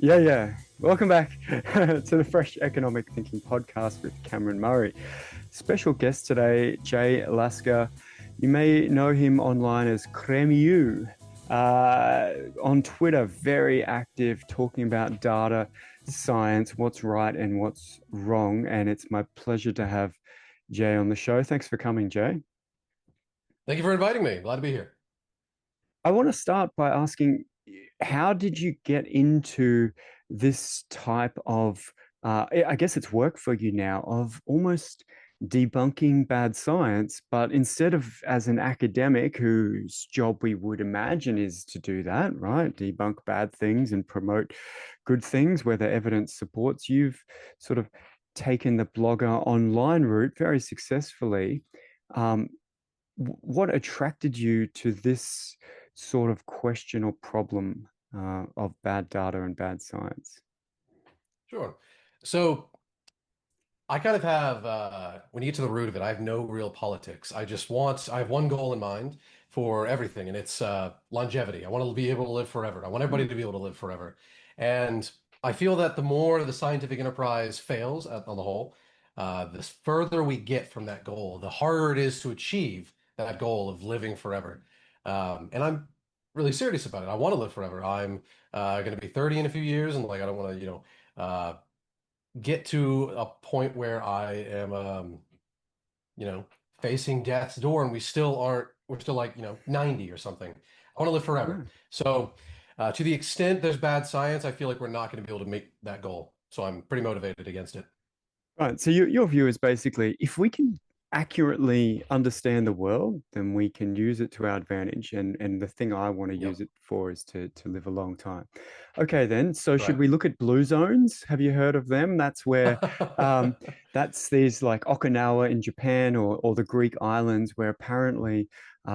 Yeah. Welcome back to the Fresh Economic Thinking podcast with Cameron Murray. Special guest today, Jay Lasker. You may know him online as Crémieux. On Twitter, very active, talking about data science, what's right and what's wrong. And it's my pleasure to have Jay on the show. Thanks for coming, Jay. Thank you for inviting me. Glad to be here. I want to start by asking, how did you get into this type of, I guess it's work for you now, of almost debunking bad science, but instead of as an academic whose job we would imagine is to do that, right? Debunk bad things and promote good things where the evidence supports, you've sort of taken the blogger online route very successfully. Um, what attracted you to this sort of question or problem of bad data and bad science? Sure. So I kind of have, when you get to the root of it, I have no real politics. I have one goal in mind for everything, and it's longevity. I want to be able to live forever. I want everybody to be able to live forever. And I feel that the more the scientific enterprise fails on the whole, the further we get from that goal, the harder it is to achieve that goal of living forever. And I'm really serious about it. I want to live forever. I'm going to be 30 in a few years, and like I don't want to, get to a point where I am, you know, facing death's door and we're still like, 90 or something. I want to live forever. Right. So, to the extent there's bad science, I feel like we're not going to be able to make that goal. So I'm pretty motivated against it. Right. So your view is basically if we can accurately understand the world, then we can use it to our advantage. And the thing I want to use Yep. it for is to live a long time. Okay, then. So should Right. we look at blue zones? Have you heard of them? That's where um, that's these like Okinawa in Japan or the Greek islands where apparently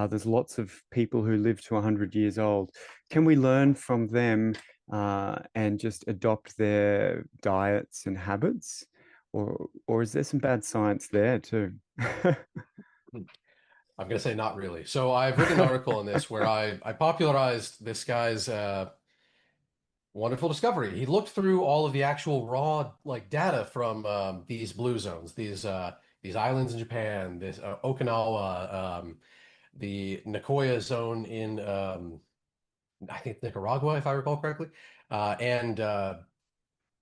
there's lots of people who live to 100 years old. Can we learn from them and just adopt their diets and habits? Or is there some bad science there too? I'm going to say not really. So I've written an article on this where I popularized this guy's wonderful discovery. He looked through all of the actual raw like data from these blue zones, these islands in Japan, this Okinawa, the Nicoya zone in I think Nicaragua, if I recall correctly, and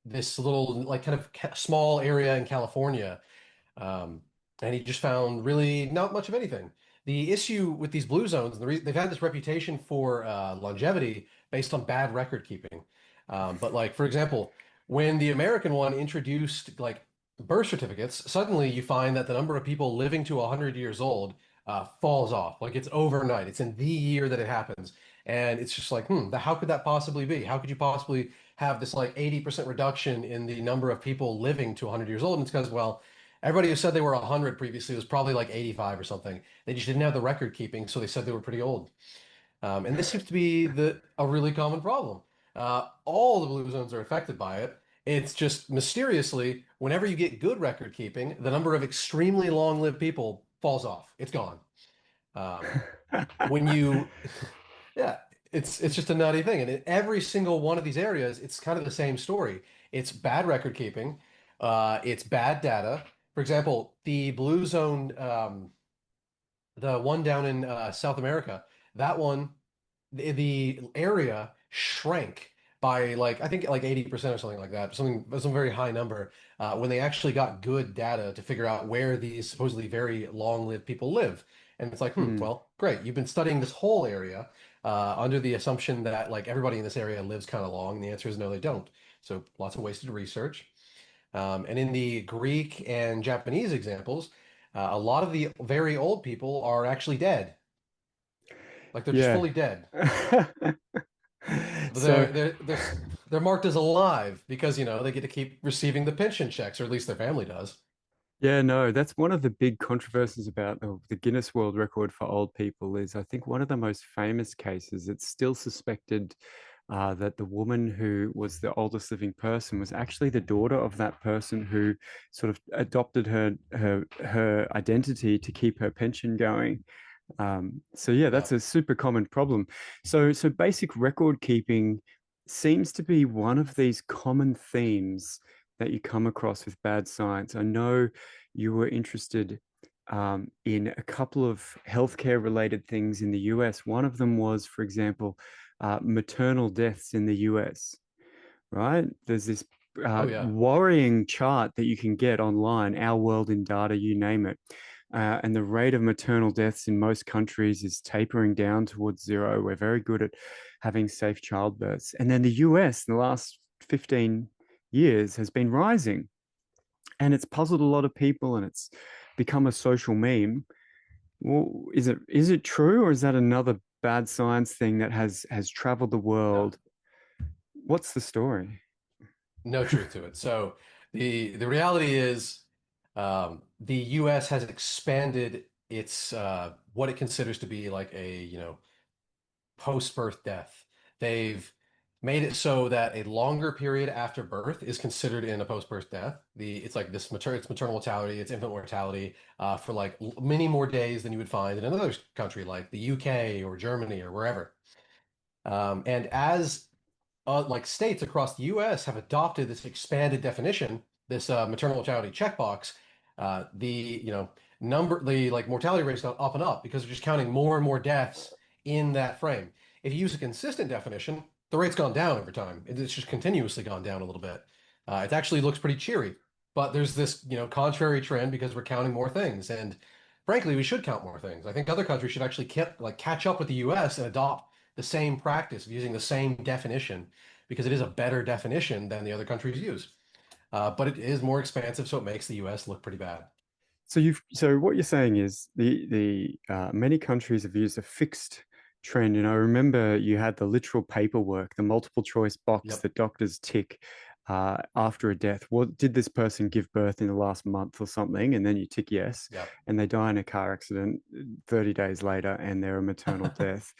this little like kind of small area in California. Um, and he just found really not much of anything. The issue with these blue zones, and they've had this reputation for longevity based on bad record keeping. But like, for example, when the American one introduced like birth certificates, suddenly you find that the number of people living to 100 years old falls off. Like it's overnight. It's in the year that it happens. And it's just like, how could that possibly be? How could you possibly have this like 80% reduction in the number of people living to 100 years old? And it's because, well, everybody who said they were 100 previously was probably like 85 or something. They just didn't have the record keeping, so they said they were pretty old. And this seems to be a really common problem. All the blue zones are affected by it. It's just mysteriously, whenever you get good record keeping, the number of extremely long-lived people falls off. It's gone. Um, when you, yeah, it's just a nutty thing. And in every single one of these areas, it's kind of the same story. It's bad record keeping. It's bad data. For example, the blue zone, the one down in South America, that one, the area shrank by like I think like 80% or something like that, some very high number when they actually got good data to figure out where these supposedly very long-lived people live. And it's like, Hmm. well, great. You've been studying this whole area under the assumption that like everybody in this area lives kind of long. And the answer is no, they don't. So lots of wasted research. And in the Greek and Japanese examples, a lot of the very old people are actually dead. Like they're just Yeah. fully dead. But So they're marked as alive because, they get to keep receiving the pension checks, or at least their family does. yeah, no, that's one of the big controversies about the Guinness World Record for old people is I think one of the most famous cases. It's still suspected that the woman who was the oldest living person was actually the daughter of that person who sort of adopted her identity to keep her pension going. So yeah, Yeah. that's a super common problem. So basic record keeping seems to be one of these common themes that you come across with bad science. I know you were interested in a couple of healthcare related things in the US. One of them was, for example, maternal deaths in the US, right? There's this Oh yeah. worrying chart that you can get online, Our World in Data, you name it. And the rate of maternal deaths in most countries is tapering down towards zero. We're very good at having safe childbirths. And then the US in the last 15 years has been rising. And it's puzzled a lot of people and it's become a social meme. Well, is it true, or is that another bad science thing that has traveled the No. world? What's the story? No truth to it. So the reality is, the U.S. has expanded its what it considers to be like a post-birth death. They've made it so that a longer period after birth is considered in a post-birth death. It's like this it's maternal mortality, it's infant mortality for like many more days than you would find in another country like the UK or Germany or wherever. And as like states across the U.S. have adopted this expanded definition, this maternal mortality checkbox, the the like mortality rate's gone up and up because they're just counting more and more deaths in that frame. If you use a consistent definition, the rate's gone down over time. It's just continuously gone down a little bit. It actually looks pretty cheery, but there's this contrary trend because we're counting more things, and frankly, we should count more things. I think other countries should actually catch up with the U.S. and adopt the same practice of using the same definition because it is a better definition than the other countries use. But it is more expansive, so it makes the US look pretty bad. So what you're saying is the many countries have used a fixed trend, and I remember you had the literal paperwork, the multiple choice box Yep. that doctors tick after a death. What did this person give birth in the last month or something? And then you tick yes, Yep. and they die in a car accident 30 days later, and they're a maternal death.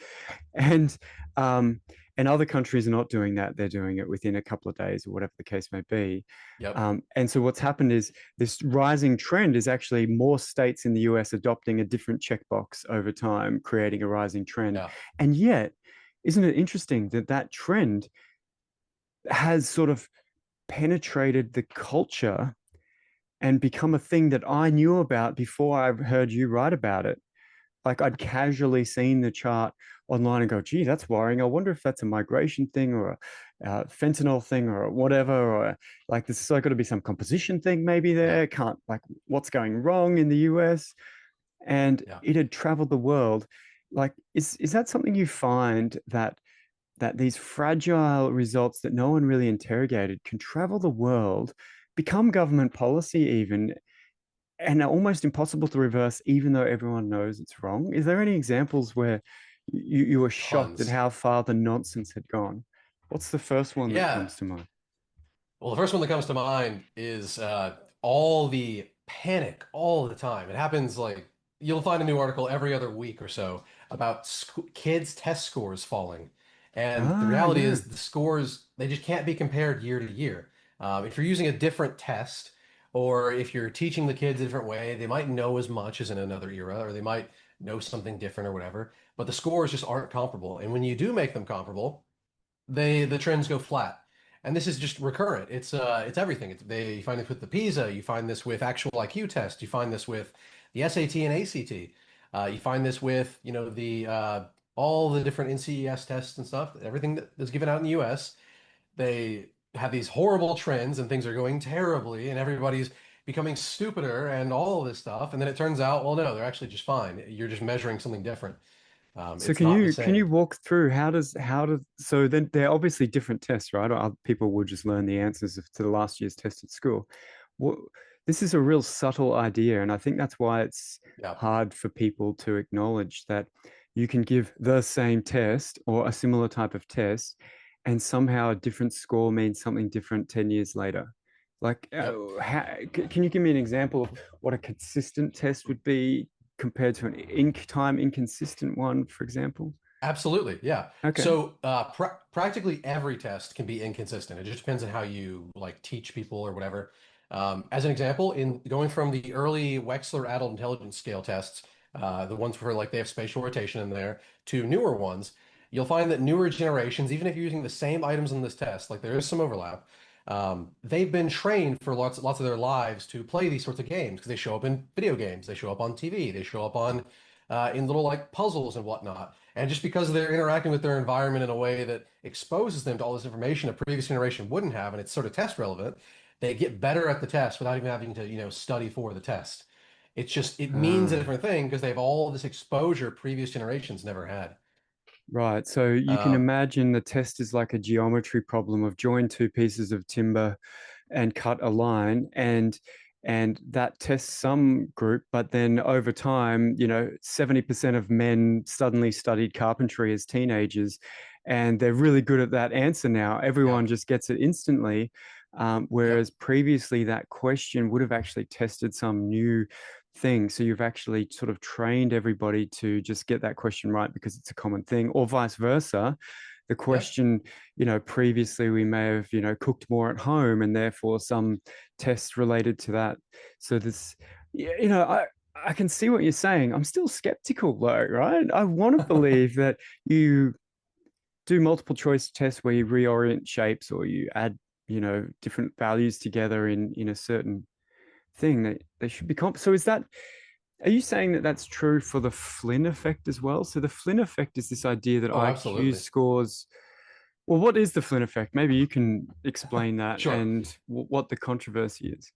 And um, and other countries are not doing that; they're doing it within a couple of days or whatever the case may be. Yep. And so what's happened is this rising trend is actually more states in the US adopting a different checkbox over time, creating a rising trend. Yeah. And yet, isn't it interesting that that trend has sort of penetrated the culture and become a thing that I knew about before I heard you write about it? Like I'd casually seen the chart online and go, gee, that's worrying. I wonder if that's a migration thing or a fentanyl thing or whatever, or like there's so got to be some composition thing maybe Yeah. there. Can't like what's going wrong in the US? And Yeah. it had traveled the world. Like, is that something you find that these fragile results that no one really interrogated can travel the world, become government policy even, and are almost impossible to reverse, even though everyone knows it's wrong? Is there any examples where you were shocked at Tons. how far the nonsense had gone? What's the first one that Yeah. comes to mind? Well, the first one that comes to mind is all the panic all the time. It happens like you'll find a new article every other week or so about sc kids' test scores falling. And the Ah, reality yeah. is the scores, they just can't be compared year to year. If you're using a different test or if you're teaching the kids a different way, they might know as much as in another era or they might know something different or whatever, but the scores just aren't comparable. And when you do make them comparable, the trends go flat. And this is just recurrent. It's everything. You find this with the PISA, you find this with actual IQ tests, you find this with the SAT and ACT. You find this with, the all the different NCES tests and stuff, everything that is given out in the US. They have these horrible trends and things are going terribly and everybody's becoming stupider and all of this stuff. And then it turns out, well, no, they're actually just fine. You're just measuring something different. So It's can not the you same. walk through how does so then they're obviously different tests, right? Or other people will just learn the answers to the last year's test at school. What This is a real subtle idea, and I think that's why it's Yeah. hard for people to acknowledge that you can give the same test or a similar type of test, and somehow a different score means something different 10 years later. Like, Yep. can you give me an example of what a consistent test would be compared to an time inconsistent one, for example? Absolutely, yeah. Okay. So practically every test can be inconsistent. It just depends on how you like teach people or whatever. As an example, in going from the early Wechsler Adult Intelligence Scale tests, the ones where like they have spatial rotation in there, to newer ones, you'll find that newer generations, even if you're using the same items in this test, like there is some overlap, they've been trained for lots of their lives to play these sorts of games because they show up in video games, they show up on TV, they show up on in little like puzzles and whatnot. And just because they're interacting with their environment in a way that exposes them to all this information a previous generation wouldn't have, and it's sort of test relevant, they get better at the test without even having to, study for the test. It's just it means a Ah, different thing because they have all this exposure previous generations never had. right. So you can Uh, imagine the test is like a geometry problem of join two pieces of timber and cut a line, and that tests some group, but then over time, 70% of men suddenly studied carpentry as teenagers, and they're really good at that answer now. Everyone yep, just gets it instantly. Whereas yep, previously that question would have actually tested some new thing. So you've actually sort of trained everybody to just get that question right because it's a common thing, or vice versa. The yep, question, previously we may have, cooked more at home and therefore some tests related to that. So this, I can see what you're saying. I'm still skeptical though, right? I want to believe that you do multiple choice tests where you reorient shapes or you add, different values together in a certain thing that they should be so is that, are you saying that that's true for the Flynn effect as well? So the Flynn effect is this idea that oh, IQ absolutely. scores, well, what is the Flynn effect? Maybe you can explain that Sure. and what the controversy is.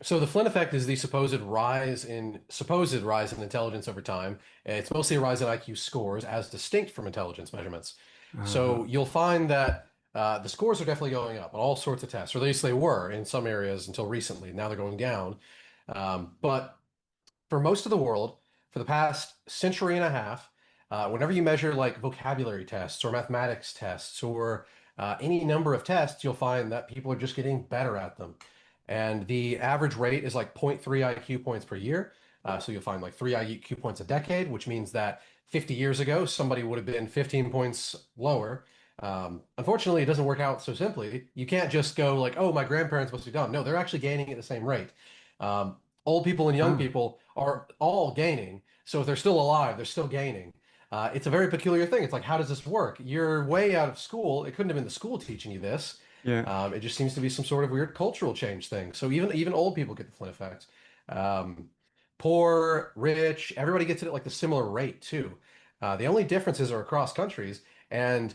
So the Flynn effect is the supposed rise in intelligence over time. It's mostly a rise in IQ scores as distinct from intelligence measurements. Uh, So you'll find that the scores are definitely going up on all sorts of tests, or at least they were in some areas until recently. Now they're going down. But for most of the world, for the past century and a half, whenever you measure like vocabulary tests or mathematics tests or any number of tests, you'll find that people are just getting better at them. And the average rate is like zero point 0.3 IQ points per year. So you'll find like 3 IQ points a decade, which means that 50 years ago, somebody would have been 15 points lower. Unfortunately, it doesn't work out so simply. You can't just go like, oh, my grandparents must be dumb. No, they're actually gaining at the same rate. Um, Old people and young ah, people are all gaining. So if they're still alive, they're still gaining. It's a very peculiar thing. It's like, how does this work? You're way out of school. It couldn't have been the school teaching you this. yeah, It just seems to be some sort of weird cultural change thing. So even old people get the Flynn effect. Um, Poor, rich, everybody gets it at like the similar rate too. The only differences are across countries. And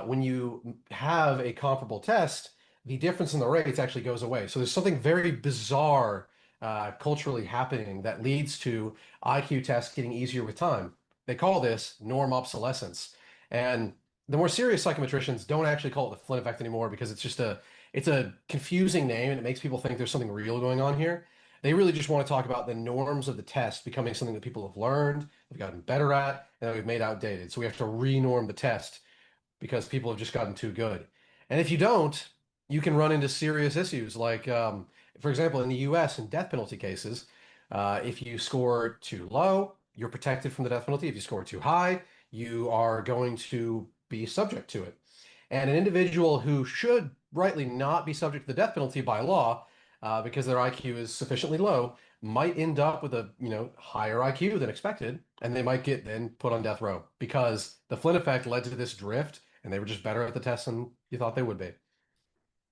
when you have a comparable test, the difference in the rates actually goes away. So there's something very bizarre culturally happening that leads to IQ tests getting easier with time. They call this norm obsolescence. And the more serious psychometricians don't actually call it the Flynn effect anymore because it's a confusing name and it makes people think there's something real going on here. They really just want to talk about the norms of the test becoming something that people have learned, have gotten better at, and that we've made outdated. So we have to re-norm the test because people have just gotten too good. And if you don't, you can run into serious issues. Like, for example, in the US, in death penalty cases, if you score too low, you're protected from the death penalty. If you score too high, you are going to be subject to it. And an individual who should rightly not be subject to the death penalty by law, because their IQ is sufficiently low, might end up with a, higher IQ than expected, and they might get then put on death row because the Flynn effect led to this drift, and they were just better at the test than you thought they would be.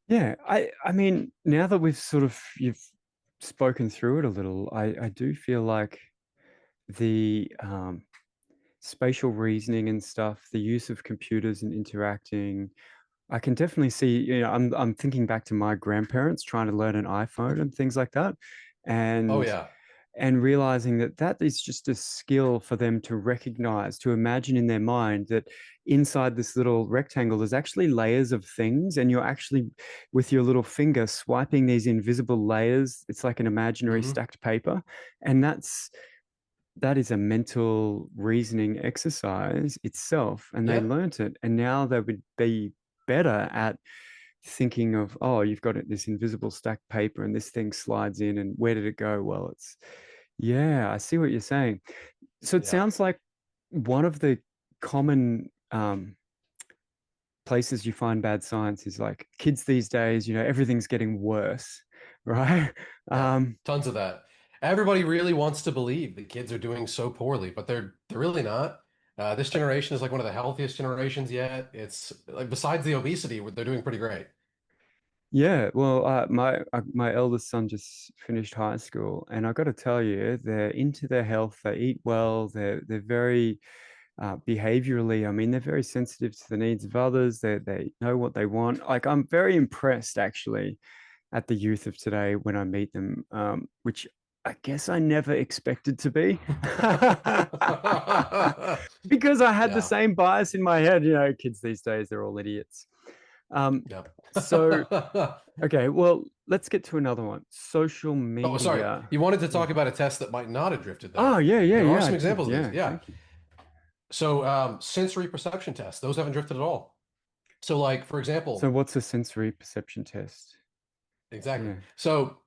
yeah. I mean, now that you've spoken through it a little, I do feel like the spatial reasoning and stuff, the use of computers and interacting, I can definitely see, I'm thinking back to my grandparents trying to learn an iPhone and things like that. Oh And yeah. realizing that that is just a skill for them to recognize, to imagine in their mind that inside this little rectangle there's actually layers of things, and you're actually with your little finger swiping these invisible layers. It's like an imaginary Hmm. stacked paper, and that is a mental reasoning exercise itself, and they Yep. learnt it, and now they would be better at thinking of, oh, you've got this invisible stacked paper and this thing slides in, and where did it go? Well, it's, yeah, I see what you're saying. So it Yeah. sounds like one of the common places you find bad science is like kids these days, everything's getting worse, right? Yeah. um Tons of that. Everybody really wants to believe the kids are doing so poorly, but they're really not. This generation is like one of the healthiest generations yet. It's like besides the obesity, they're doing pretty great. Yeah, well, my eldest son just finished high school, and I got to tell you, they're into their health. They eat well. They're very behaviorally. I mean, they're very sensitive to the needs of others. They know what they want. Like, I'm very impressed actually at the youth of today when I meet them, which I guess I never expected to be. Because I had the Yeah. same bias in my head. Kids these days, they're all idiots. Um, Yep. so, okay, well, let's get to another one. Social Oh, sorry. media. You wanted to Yeah. talk about a test that might not have drifted, Oh, though. yeah, yeah, There are yeah, I some did. examples of these. Yeah, Yeah. thank you. So, sensory perception tests, those haven't drifted at all. So, like, for So, example, what's a sensory perception test? exactly. Yeah. So,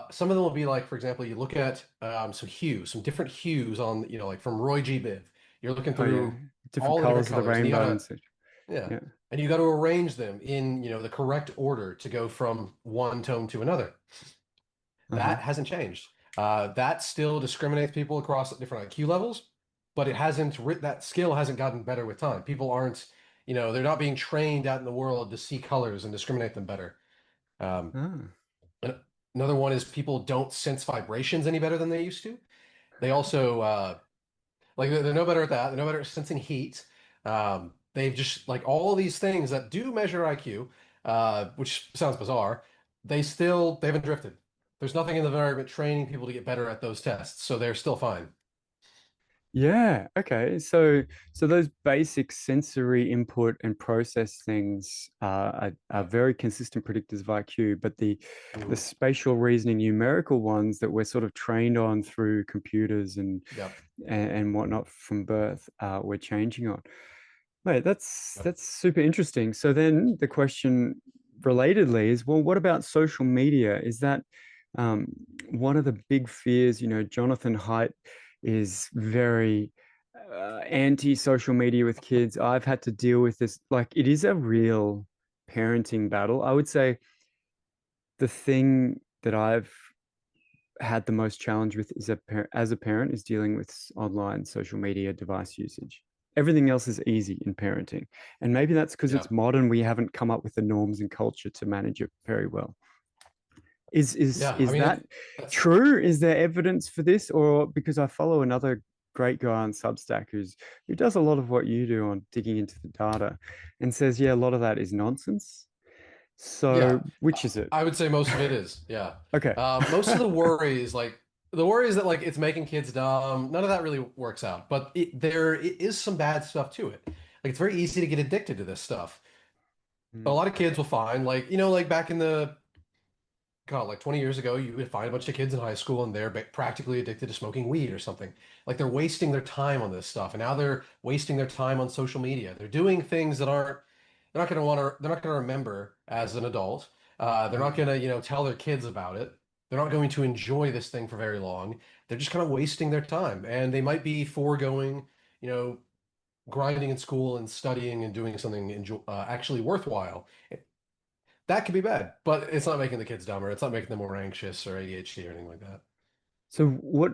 some of them will be like, for example, you look at some hues, some different hues on, like from Roy G. Biv. You're looking Oh, yeah. through Different all the different colors of the colors, and you rainbow and gotta, such. yeah, Yeah. and you got to arrange them in, the correct order to go from one tone to another. Uh-huh. That hasn't changed. That still discriminates people across different IQ levels, but that skill hasn't gotten better with time. People aren't, they're not being trained out in the world to see colors and discriminate them better. Um, Ah. and another one is people don't sense vibrations any better than they used to. They also, like they're no better at that. They're no better at sensing heat. They've just like all of these things that do measure IQ, which sounds bizarre. They haven't drifted. There's nothing in the environment training people to get better at those tests, so they're still fine. Yeah. Okay. So those basic sensory input and process things are Yeah. very consistent predictors of IQ, but the Mhm. spatial reasoning numerical ones that we're sort of trained on through computers Yep. and whatnot from birth, we're changing on. Mate, that's Yep. that's super interesting. So then the question relatedly is, well, what about social media? Is that um, one of the big fears? Jonathan Haidt is very anti-social media with kids. I've had to deal with this. Like, it is a real parenting battle. I would say the thing that I've had the most challenge with as a parent is dealing with online social media device usage. Everything else is easy in parenting. And maybe that's because it's Yep. modern. We haven't come up with the norms and culture to manage it very well. Is is Yeah. I is mean, that that's true? Is there evidence for this? Or because I follow another great guy on Substack who does a lot of what you do on digging into the data and says, yeah, a lot of that is nonsense. So yeah. which is it? I would say most of it is. Yeah. Okay. Most of the worries that like it's making kids dumb. None of that really works out, but it is some bad stuff to it. Like it's very easy to get addicted to this stuff. A Mm, lot of kids will find like like back in the God, like 20 years ago, you would find a bunch of kids in high school and they're practically addicted to smoking weed or something. Like they're wasting their time on this stuff. And now they're wasting their time on social media. They're doing things that they're not going to remember as an adult. They're not mm. going to, tell their kids about it. They're not going to enjoy this thing for very long. They're just kind of wasting their time. And they might be foregoing, you know, grinding in school and studying and doing something actually worthwhile. That could be bad, but it's not making the kids dumber. It's not making them more anxious or ADHD or anything like that. So what,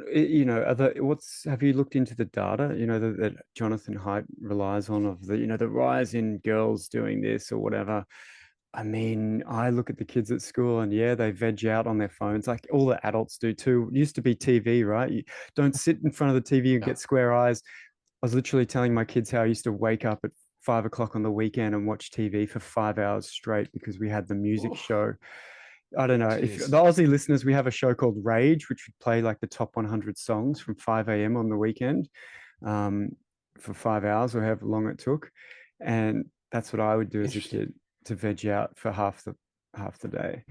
what's have you looked into the data, that Jonathan Haidt relies on of the rise in girls doing this or whatever? I mean, I look at the kids at school and yeah, they veg out on their phones like all the adults do too. It used to be TV, right? You don't sit in front of the TV and Yeah. get square eyes. I was literally telling my kids how I used to wake up at 5 o'clock on the weekend and watch TV for 5 hours straight because we had the music Oof, show. I don't know if the jeez. Aussie listeners, we have a show called Rage, which would play like the top 100 songs from 5 a.m. on the weekend um, for 5 hours or however long it took. And that's what I would do as a Interesting. kid to veg out for half the day.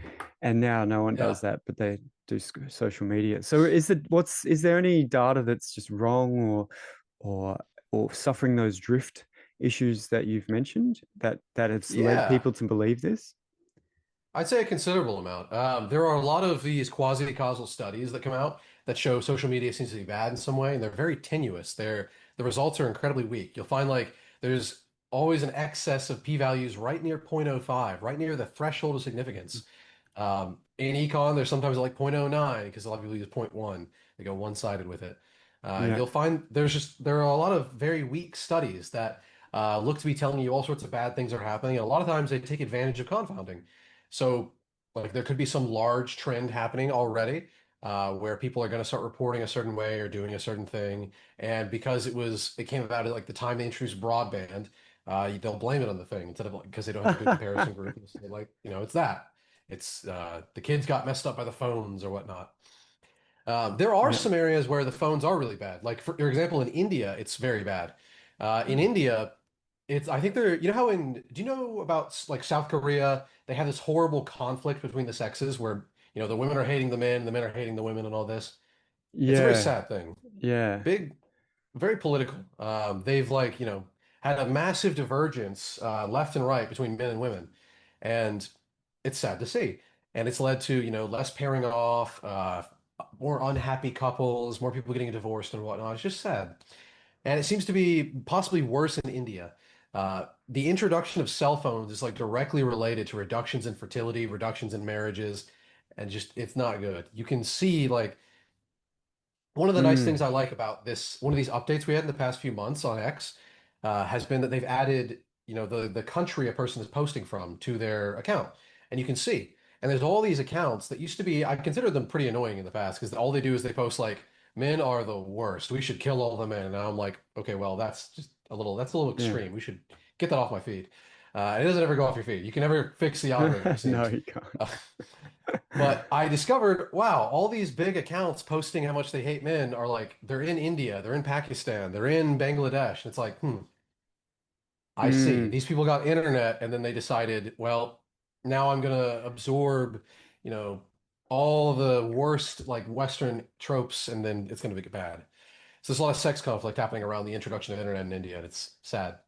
And now no one does Yeah. that, but they do social media. So is there any data that's just wrong or or suffering those drift issues that you've mentioned that has led Yeah. people to believe this? I'd say a considerable amount. There are a lot of these quasi-causal studies that come out that show social media seems to be bad in some way, and they're very tenuous. The results are incredibly weak. You'll find like there's always an excess of p-values right near zero point zero 0.05, right near the threshold of significance. In econ, there's sometimes like 0.09 because a lot of people use zero point 0.1. They go one-sided with it. Yeah. You'll find there are a lot of very weak studies that look to be telling you all sorts of bad things are happening, and a lot of times they take advantage of confounding. So, like there could be some large trend happening already, where people are going to start reporting a certain way or doing a certain thing, and because it came about at like the time they introduced broadband, they'll blame it on the thing instead of like because they don't have a good comparison group. They'll say like, it's that. It's the kids got messed up by the phones or whatnot. There are Yeah. some areas where the phones are really bad. Like for example, in India, it's very bad. In India, it's I think they're how do you know about like South Korea? They have this horrible conflict between the sexes where the women are hating the men are hating the women, and all this. It's a very Yeah. sad thing. Yeah. Big, very political. They've like had a massive divergence left and right between men and women, and it's sad to see. And it's led to less pairing off, more unhappy couples, more people getting divorced and whatnot. It's just sad. And it seems to be possibly worse in India. The introduction of cell phones is like directly related to reductions in fertility, reductions in marriages, and just it's not good. You can see like one of the nice things Mm. I like about one of these updates we had in the past few months on X, has been that they've added, the country a person is posting from to their account, and you can see. And there's all these accounts that used to be, I considered them pretty annoying in the past because all they do is they post like, "Men are the worst. We should kill all the men." And I'm like, okay, well, that's a little Yeah. extreme. We should get that off my feed. It doesn't ever go off your feed. You can never fix the algorithm, it No, seems. you can't. Uh, but I discovered, wow, all these big accounts posting how much they hate men are like, they're in India, they're in Pakistan, they're in Bangladesh. And it's like, I see. Mm. These people got internet and then they decided, well, now I'm gonna absorb, you know, all the worst like Western tropes and then it's gonna get bad. So there's a lot of sex conflict happening around the introduction of internet in India, and it's sad.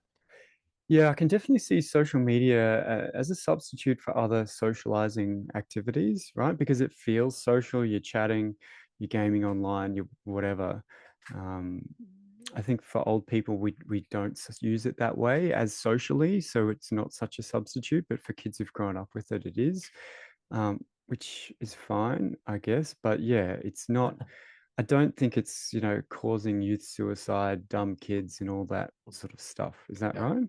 Yeah, I can definitely see social media as a substitute for other socializing activities, right? Because it feels social. You're chatting, you're gaming online, you're whatever. Um, I think for old people, we don't use it that way as socially, so it's not such a substitute. But for kids who've grown up with it, it is, which is fine, I guess. But yeah, it's not. I don't think it's, causing youth suicide, dumb kids, and all that sort of stuff. Is that Yeah. right?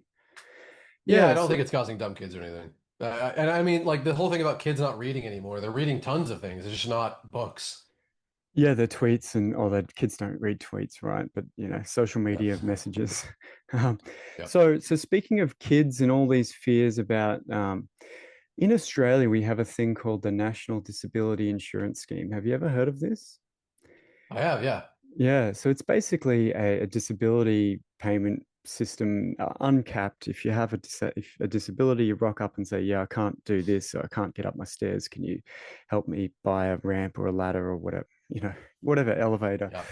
Yeah, I Yeah, don't so think it's causing dumb kids or anything. And I mean, like the whole thing about kids not reading anymore, they're reading tons of things. It's just not books. yeah, the tweets and or the kids don't read tweets, right? But social Yep. media messages. Um, Yep. so speaking of kids and all these fears about in Australia, we have a thing called the National Disability Insurance Scheme. Have you ever heard of this? I have, yeah. Yeah, so it's basically a disability payment system, uncapped. If you have if a disability, you rock up and say, "Yeah, I can't do this, or I can't get up my stairs. Can you help me buy a ramp or a ladder or whatever, whatever elevator, Yep.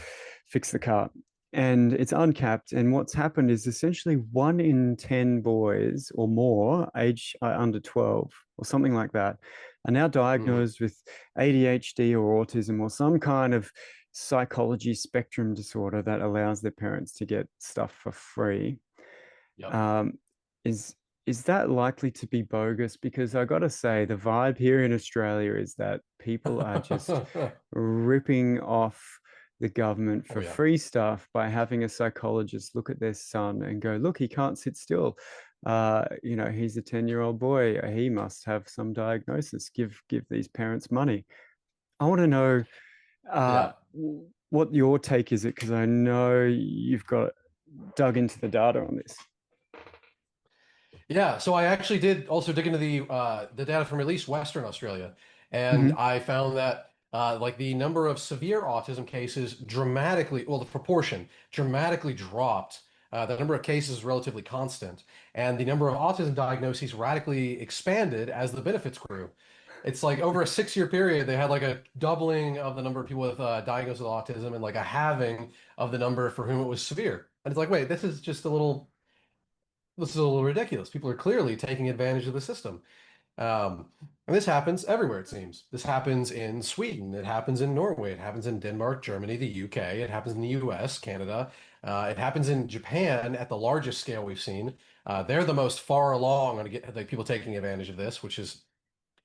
fix the car?" And it's uncapped. And what's happened is essentially 1 in 10 boys or more, age under 12 or something like that, are now Hmm. diagnosed with ADHD or autism or some kind of psychology spectrum disorder that allows their parents to get stuff for free. Yep. Um, is is that likely to be bogus? Because I got to say, the vibe here in Australia is that people are just ripping off the government Oh for yeah. free stuff by having a psychologist look at their son and go, "Look, he can't sit still. He's a 10-year-old boy. He must have some diagnosis. Give these parents money." I want to know uh, Yeah. what your take is it, because I know you've got dug into the data on this. Yeah, so I actually did also dig into the data from at least Western Australia, and Hmm. I found that like the number of severe autism cases dramatically, well, the proportion dramatically dropped. The number of cases is relatively constant, and the number of autism diagnoses radically expanded as the benefits grew. It's like over a 6-year period, they had like a doubling of the number of people with diagnosed with autism and like a halving of the number for whom it was severe. And it's like, wait, this is a little ridiculous. People are clearly taking advantage of the system. And this happens everywhere, it seems. This happens in Sweden. It happens in Norway. It happens in Denmark, Germany, the UK. It happens in the US, Canada. It happens in Japan at the largest scale we've seen. They're the most far along on get like people taking advantage of this, which is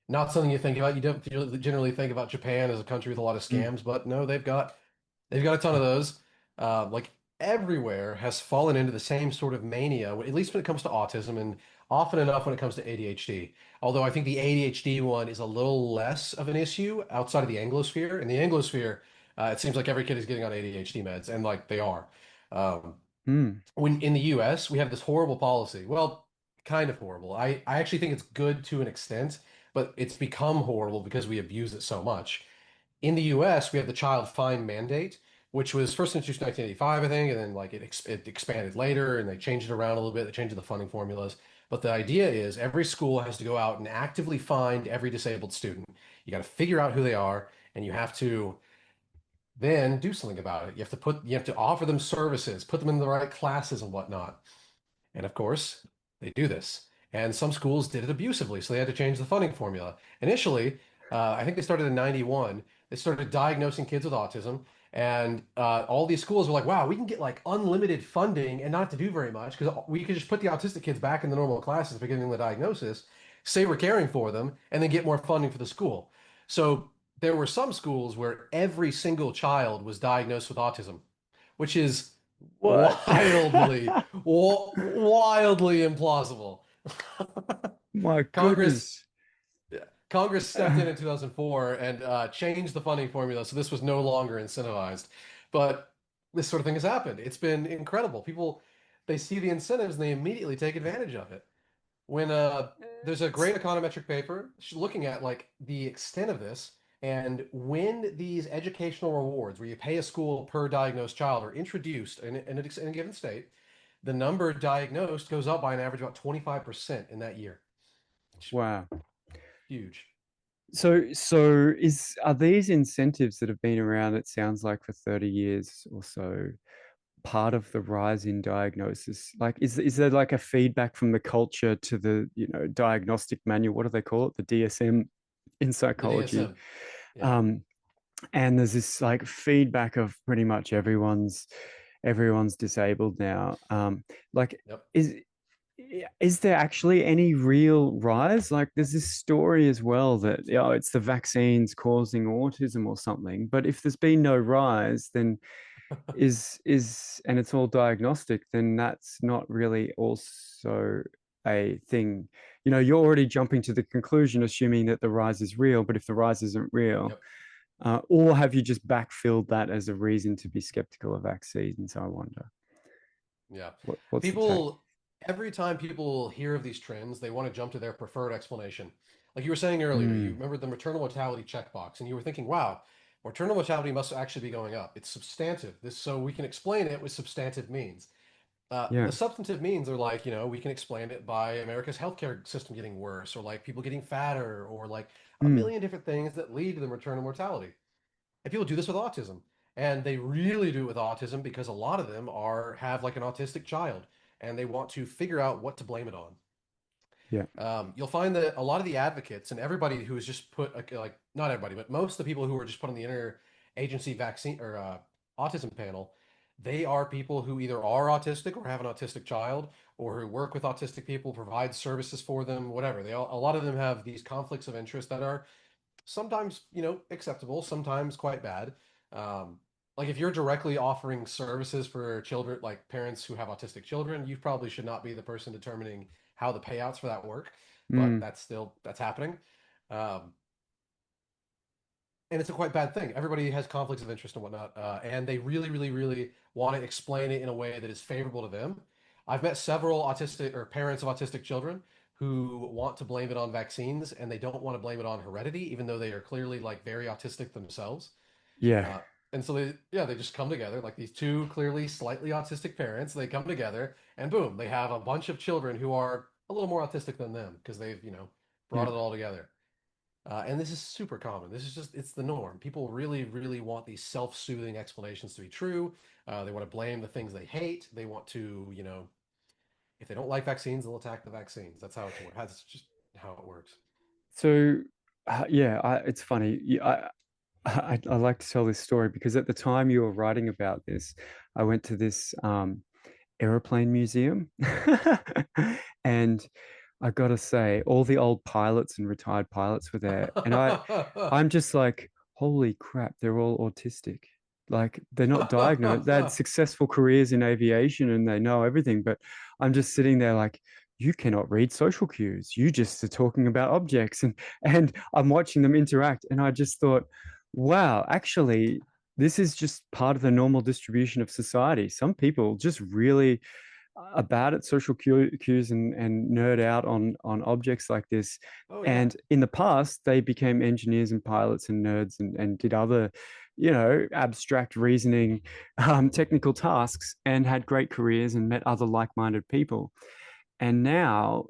not something you think about. You don't generally think about Japan as a country with a lot of Mm. scams, but no, they've got a ton of those. like everywhere has fallen into the same sort of mania, at least when it comes to autism, and often enough when it comes to ADHD. Although I think the ADHD one is a little less of an issue outside of the Anglosphere. In the Anglosphere, it seems like every kid is getting on ADHD meds, and like they are. Um, Mm. when in the US, we have this horrible policy. Well, kind of horrible. I actually think it's good to an extent, but it's become horrible because we abuse it so much. In the US, we have the child fine mandate, which was first introduced in 1985, I think, and then like it expanded later and they changed it around a little bit. They changed the funding formulas. But the idea is every school has to go out and actively find every disabled student. You got to figure out who they are, and you have to then do something about it. You have to offer them services, put them in the right classes and whatnot. And of course, they do this. And some schools did it abusively, so they had to change the funding formula. Initially, I think they started in 91. They started diagnosing kids with autism, and all these schools were like, wow, we can get like unlimited funding and not have to do very much because we could just put the autistic kids back in the normal classes, beginning the diagnosis, say we're caring for them, and then get more funding for the school. So there were some schools where every single child was diagnosed with autism, which is What? wildly implausible. My Congress goodness. Congress stepped in 2004 and changed the funding formula, so this was no longer incentivized. But this sort of thing has happened. It's been incredible. People, they see the incentives and they immediately take advantage of it. When there's a great econometric paper looking at like the extent of this, and when these educational rewards, where you pay a school per diagnosed child, are introduced in a given state, the number diagnosed goes up by an average about 25% in that year. It's Wow. huge. So are these incentives that have been around, it sounds like for 30 years or so, part of the rise in diagnosis? Like, is there like a feedback from the culture to the, diagnostic manual? What do they call it? The DSM in The psychology. DSM. Yeah. Um, and there's this like feedback of pretty much everyone's disabled now. Like, Yep. is is there actually any real rise? Like, there's this story as well that, it's the vaccines causing autism or something. But if there's been no rise, then and it's all diagnostic, then that's not really also a thing. You're already jumping to the conclusion, assuming that the rise is real. But if the rise isn't real, Yep. or have you just backfilled that as a reason to be skeptical of vaccines? I wonder. Yeah. What's the take? People, every time people hear of these trends, they want to jump to their preferred explanation. Like you were saying earlier, you Mm, remember the maternal mortality checkbox, and you were thinking, wow, maternal mortality must actually be going up. It's substantive. So we can explain it with substantive means. yeah. The substantive means are like, we can explain it by America's healthcare system getting worse, or like people getting fatter, or like a Mm, million different things that lead to the maternal mortality. And people do this with autism. And they really do it with autism because a lot of them have like an autistic child and they want to figure out what to blame it on. yeah. You'll find that a lot of the advocates and everybody who is just put like not everybody, but most of the people who are just put on the interagency vaccine or autism panel, they are people who either are autistic or have an autistic child, or who work with autistic people, provide services for them, whatever. A lot of them have these conflicts of interest that are sometimes, acceptable, sometimes quite bad. Um, like if you're directly offering services for children, like parents who have autistic children, you probably should not be the person determining how the payouts for that work, but Mm, that's happening. Um, and it's a quite bad thing. Everybody has conflicts of interest and whatnot, and they really, really, really want to explain it in a way that is favorable to them. I've met several autistic or parents of autistic children who want to blame it on vaccines, and they don't want to blame it on heredity, even though they are clearly like very autistic themselves. yeah. Uh, and so they just come together, like these two clearly slightly autistic parents. They come together, and boom, they have a bunch of children who are a little more autistic than them because they've, brought Yeah. it all together. And this is super common. It's the norm. People really, really want these self-soothing explanations to be true. They want to blame the things they hate. They want to, if they don't like vaccines, they'll attack the vaccines. That's just how it works. So, yeah, it's funny. I like to tell this story because at the time you were writing about this, I went to this aeroplane museum, and I gotta say, all the old pilots and retired pilots were there, and I'm just like, holy crap, they're all autistic. Like they're not diagnosed. They had successful careers in aviation and they know everything. But I'm just sitting there like, you cannot read social cues. You just are talking about objects and I'm watching them interact. And I just thought, wow, actually, this is just part of the normal distribution of society. Some people just really are bad at social cues and nerd out on objects like this. Oh yeah. And in the past, they became engineers and pilots and nerds and did other, abstract reasoning, technical tasks and had great careers and met other like-minded people. And now,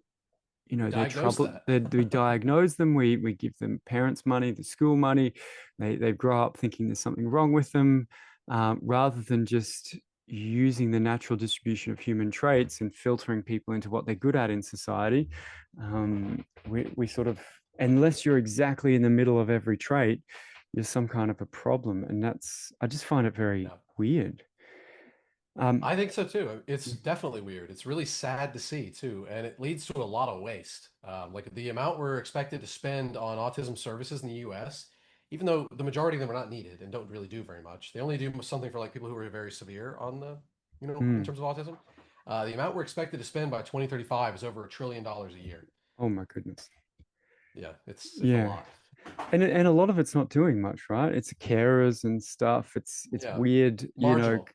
We they're diagnosed troubled. that. We diagnose them. We give them parents' money, the school money. They grow up thinking there's something wrong with them, rather than just using the natural distribution of human traits and filtering people into what they're good at in society. We sort of, unless you're exactly in the middle of every trait, you're some kind of a problem, and I just find it very Yeah. weird. Um, I think so too. It's definitely weird. It's really sad to see too, and it leads to a lot of waste. Like the amount we're expected to spend on autism services in the U.S., even though the majority of them are not needed and don't really do very much. They only do something for like people who are very severe on in mm, terms of autism. The amount we're expected to spend by 2035 is over $1 trillion a year. oh my goodness. Yeah, it's a Yeah. lot. And a lot of it's not doing much, right? It's carers and stuff. It's Yeah, weird, marginal.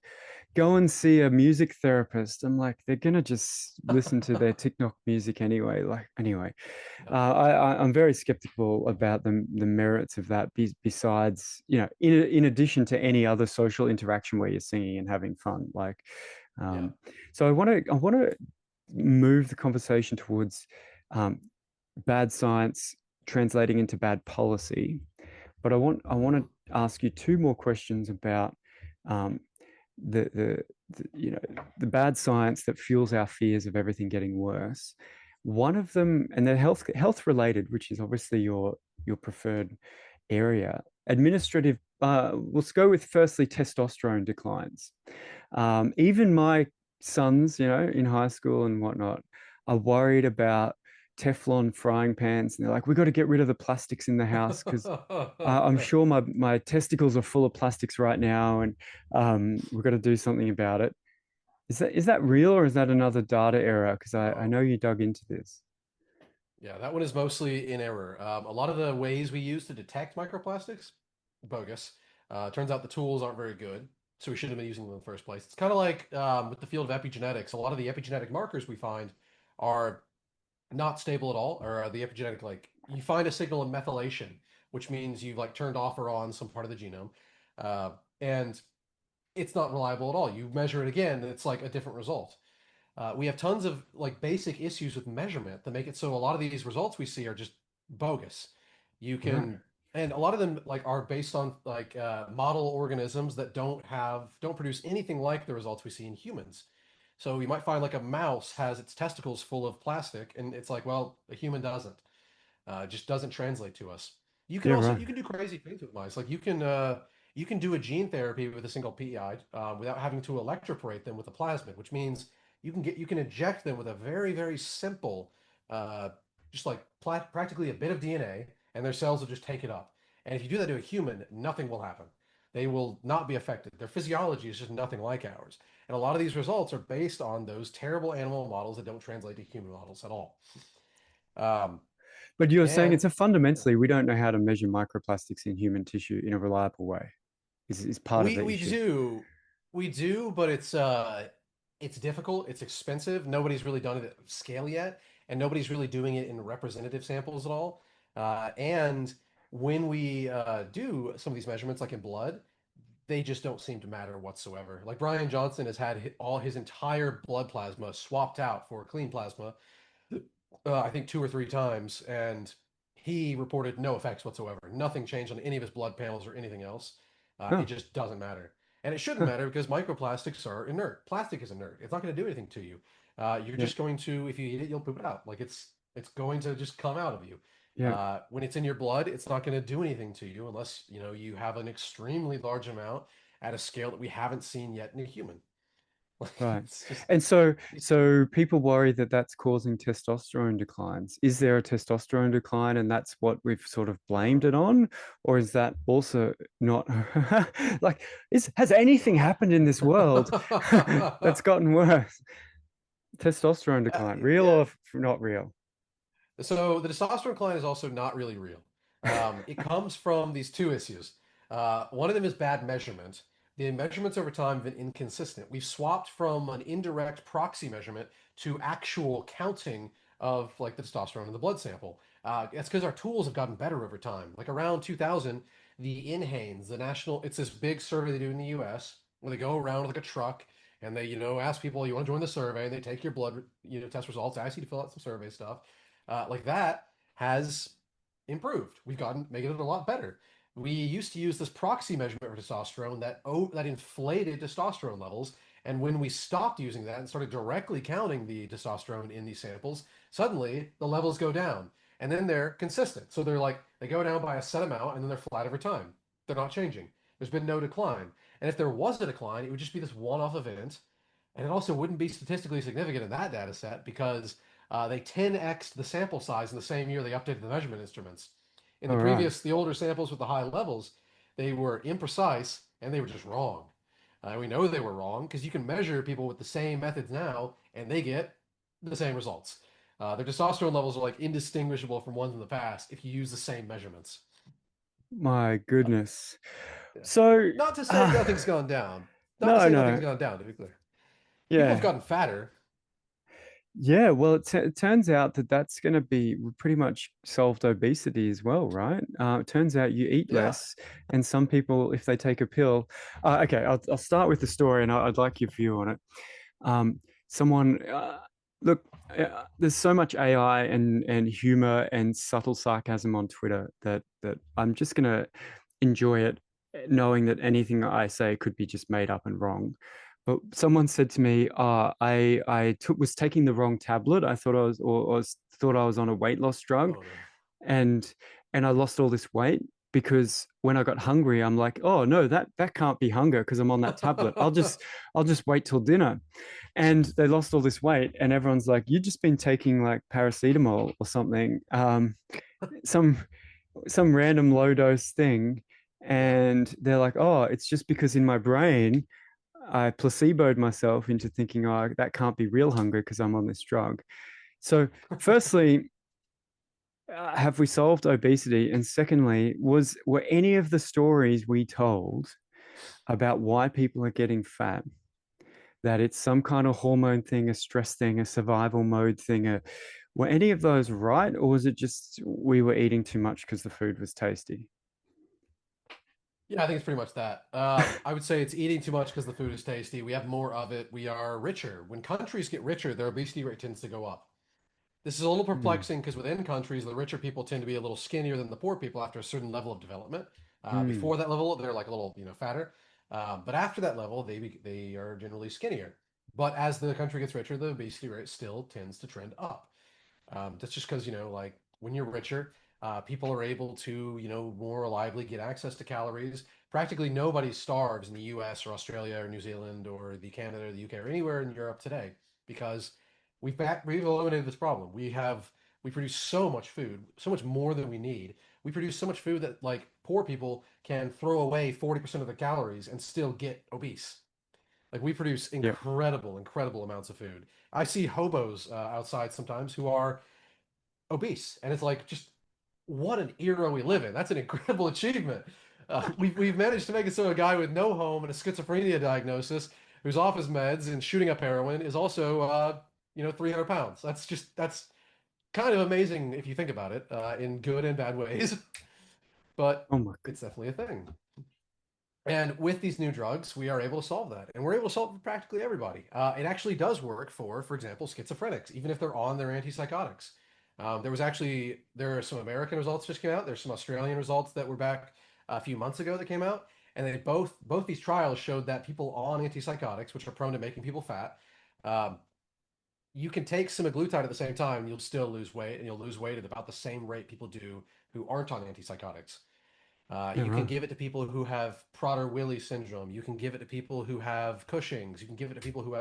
go and see a music therapist. I'm like, they're gonna just listen to their TikTok music anyway. Like, anyway, Yeah, I'm very skeptical about the merits of that. Besides, in addition to any other social interaction where you're singing and having fun, like, yeah. um, so I want to move the conversation towards um, bad science translating into bad policy. But I want Mhm. to ask you two more questions about um, the bad science that fuels our fears of everything getting worse. One of them, and they're health related, which is obviously your preferred area. Administrative. Let's go with firstly testosterone declines. Even my sons, in high school and whatnot, are worried about Teflon frying pans, and they're like, "We got to get rid of the plastics in the house because I'm sure my testicles are full of plastics right now, and we've got to do something about it." Is that real or is that another data error? Because I Oh. know you dug into this. Yeah, that one is mostly in error. A lot of the ways we use to detect microplastics, bogus. Turns out the tools aren't very good, so we shouldn't have been using them in the first place. It's kind of like with the field of epigenetics. A lot of the epigenetic markers we find are not stable at all, or the epigenetic, like you find a signal of methylation, which means you've like turned off or on some part of the genome, and it's not reliable at all. You measure it again, and it's like a different result. We have tons of like basic issues with measurement that make it so a lot of these results we see are just bogus. You Right. can, and a lot of them like are based on like model organisms that don't produce anything like the results we see in humans. So you might find like a mouse has its testicles full of plastic, and it's like, well, a human doesn't. It just doesn't translate to us. Yeah, You right. can do crazy things with mice. Like you can do a gene therapy with a single PEI without having to electroporate them with a plasmid, which means you can inject them with a very simple uh, just like practically a bit of DNA, and their cells will just take it up. And if you do that to a human, nothing will happen. They will not be affected. Their physiology is just nothing like ours. And a lot of these results are based on those terrible animal models that don't translate to human models at all. Um, But you're saying and it's a fundamentally we don't know how to measure microplastics in human tissue in a reliable way. Is part of We the we issue. do we do, but it's difficult, it's expensive. Nobody's really done it at scale yet, and nobody's really doing it in representative samples at all. And when we do some of these measurements, like in blood, they just don't seem to matter whatsoever. Like Brian Johnson has had all his entire blood plasma swapped out for clean plasma, I think two or three times, and he reported no effects whatsoever. Nothing changed on any of his blood panels or anything else. It Oh, just doesn't matter. And it shouldn't huh. matter because microplastics are inert. Plastic is inert. It's not going to do anything to you. You're Yeah, just going to, if you eat it, you'll poop it out. Like it's going to just come out of you. yeah. When it's in your blood, it's not going to do anything to you unless, you have an extremely large amount at a scale that we haven't seen yet in a human. Right. It's just And so it's so people worry that that's causing testosterone declines. Is there a testosterone decline and that's what we've sort of blamed it on? Or is that also not like has anything happened in this world that's gotten worse? Testosterone decline, real yeah. or not real? So the testosterone decline is also not really real. It comes from these two issues. One of them is bad measurement. The measurements over time have been inconsistent. We've swapped from an indirect proxy measurement to actual counting of like the testosterone in the blood sample. It's because our tools have gotten better over time. Like around 2000, the INHANES, the national, it's this big survey they do in the US where they go around with like a truck and they, ask people, you want to join the survey? And they take your blood, test results, ask you to fill out some survey stuff like that has improved. We've gotten making it a lot better. We used to use this proxy measurement for testosterone that inflated testosterone levels, and when we stopped using that and started directly counting the testosterone in these samples, suddenly the levels go down, and then they're consistent. So they're like they go down by a set amount, and then they're flat over time. They're not changing. There's been no decline, and if there was a decline, it would just be this one-off event, and it also wouldn't be statistically significant in that data set because they 10x'd the sample size in the same year they updated the measurement instruments. In All right. the older samples with the high levels, they were imprecise and they were just wrong. We know they were wrong because you can measure people with the same methods now and they get the same results. Their testosterone levels are like indistinguishable from ones in the past if you use the same measurements. My Uh, goodness. yeah. So Not to say nothing's gone down. Not to no, say nothing's no. gone down, to be clear. People have Yeah. gotten fatter. Yeah, well, it turns out that that's going to be pretty much solved obesity as well, right? It turns out you eat Yeah. less, and some people, if they take a pill, okay, I'll start with the story, and I'd like your view on it. Um, someone, look, there's so much AI and humor and subtle sarcasm on Twitter that I'm just going to enjoy it, knowing that anything I say could be just made up and wrong. But someone said to me, I was taking the wrong tablet. I thought I was, or thought I was on a weight loss drug, Oh no. and I lost all this weight because when I got hungry, I'm like, oh no, that can't be hunger because I'm on that tablet. I'll just wait till dinner, and they lost all this weight, and everyone's like, you've just been taking like paracetamol or something, some some random low dose thing, Yeah. and they're like, oh, it's just because in my brain I placeboed myself into thinking, oh, that can't be real hunger because I'm on this drug. So, firstly, have we solved obesity? And secondly, were any of the stories we told about why people are getting fat, that it's some kind of hormone thing, a stress thing, a survival mode thing, were any of those right, or was it just we were eating too much because the food was tasty? Yeah, I think it's pretty much that. I would say it's eating too much because the food is tasty. We have more of it. We are richer. When countries get richer, their obesity rate tends to go up. This is a little Mm, perplexing because within countries, the richer people tend to be a little skinnier than the poor people after a certain level of development. mm, Before that level, they're like a little, fatter. But after that level, they are generally skinnier. But as the country gets richer, the obesity rate still tends to trend up. That's just because, like when you're richer, people are able to, more reliably get access to calories. Practically nobody starves in the US or Australia or New Zealand or the Canada or the UK or anywhere in Europe today because we've eliminated this problem. We produce so much food, so much more than we need. We produce so much food that like poor people can throw away 40% of the calories and still get obese. Like we produce yeah. incredible amounts of food. I see hobos outside sometimes who are obese, and it's like just what an era we live in. That's an incredible achievement. We've managed to make it so a guy with no home and a schizophrenia diagnosis, who's off his meds and shooting up heroin, is also 300 pounds. That's kind of amazing if you think about it in good and bad ways, but Oh my it's goodness. definitely a thing. And with these new drugs, we are able to solve that. And we're able to solve it for practically everybody. It actually does work for example, schizophrenics, even if they're on their antipsychotics. There are some American results just came out. There's some Australian results that were back a few months ago that came out. And they both these trials showed that people on antipsychotics, which are prone to making people fat, um, you can take semaglutide at the same time, and you'll still lose weight, and you'll lose weight at about the same rate people do who aren't on antipsychotics. Yeah, You can right. give it to people who have Prader-Willi syndrome. You can give it to people who have Cushing's. You can give it to people who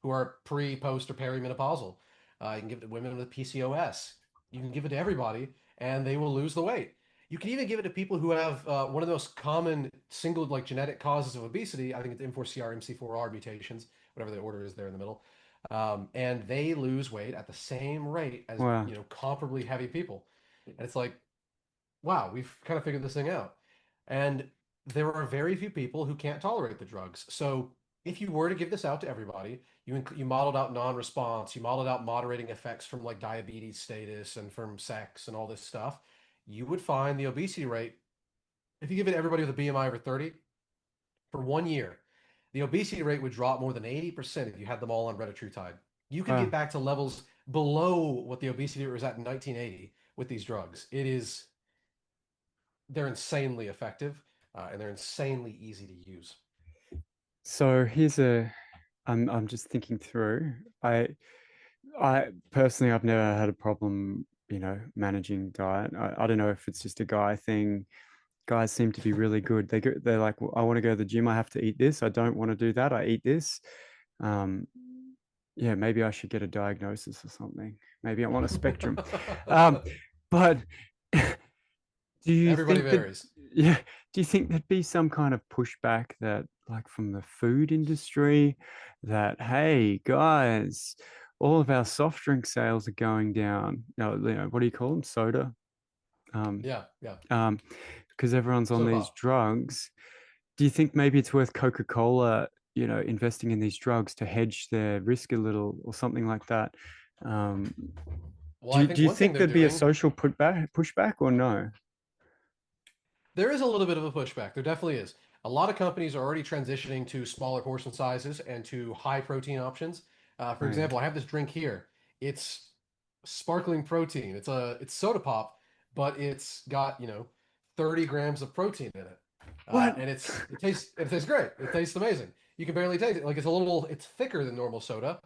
are pre, post, or perimenopausal. You can give it to women with PCOS. You can give it to everybody, and they will lose the weight. You can even give it to people who have one of the most common single like genetic causes of obesity. I think it's M4CR, MC4R mutations, whatever the order is there in the middle. And they lose weight at the same rate as, Wow. comparably heavy people. And it's like, wow, we've kind of figured this thing out. And there are very few people who can't tolerate the drugs. So if you were to give this out to everybody, you modeled out non-response, you modeled out moderating effects from like diabetes status and from sex and all this stuff, you would find the obesity rate, if you give it to everybody with a BMI over 30, for 1 year, the obesity rate would drop more than 80% if you had them all on retatrutide. You could get Wow. back to levels below what the obesity rate was at in 1980 with these drugs. They're insanely effective, and they're insanely easy to use. So I'm just thinking through. I personally, I've never had a problem, managing diet. I don't know if it's just a guy thing. Guys seem to be really good. They're like, well, I want to go to the gym. I have to eat this. I don't want to do that. I eat this. Um, yeah, maybe I should get a diagnosis or something. Maybe I'm on a spectrum. Um, but do you Everybody think that, varies. yeah, do you think there'd be some kind of pushback that, like from the food industry, that, hey, guys, all of our soft drink sales are going down? No, what do you call them? Soda. Um, Yeah, yeah. um, because everyone's on Soda these pop. drugs. Do you think maybe it's worth Coca-Cola, investing in these drugs to hedge their risk a little or something like that? Um, Well, do I you, do think you one thing think they're there'd be a doing, social pushback or no? there is a little bit of a pushback. There definitely is. A lot of companies are already transitioning to smaller portion sizes and to high protein options. For Oh yeah. example, I have this drink here. It's sparkling protein. It's soda pop, but it's got 30 grams of protein in it, What? and it tastes great. It tastes amazing. You can barely taste it. Like it's thicker than normal soda,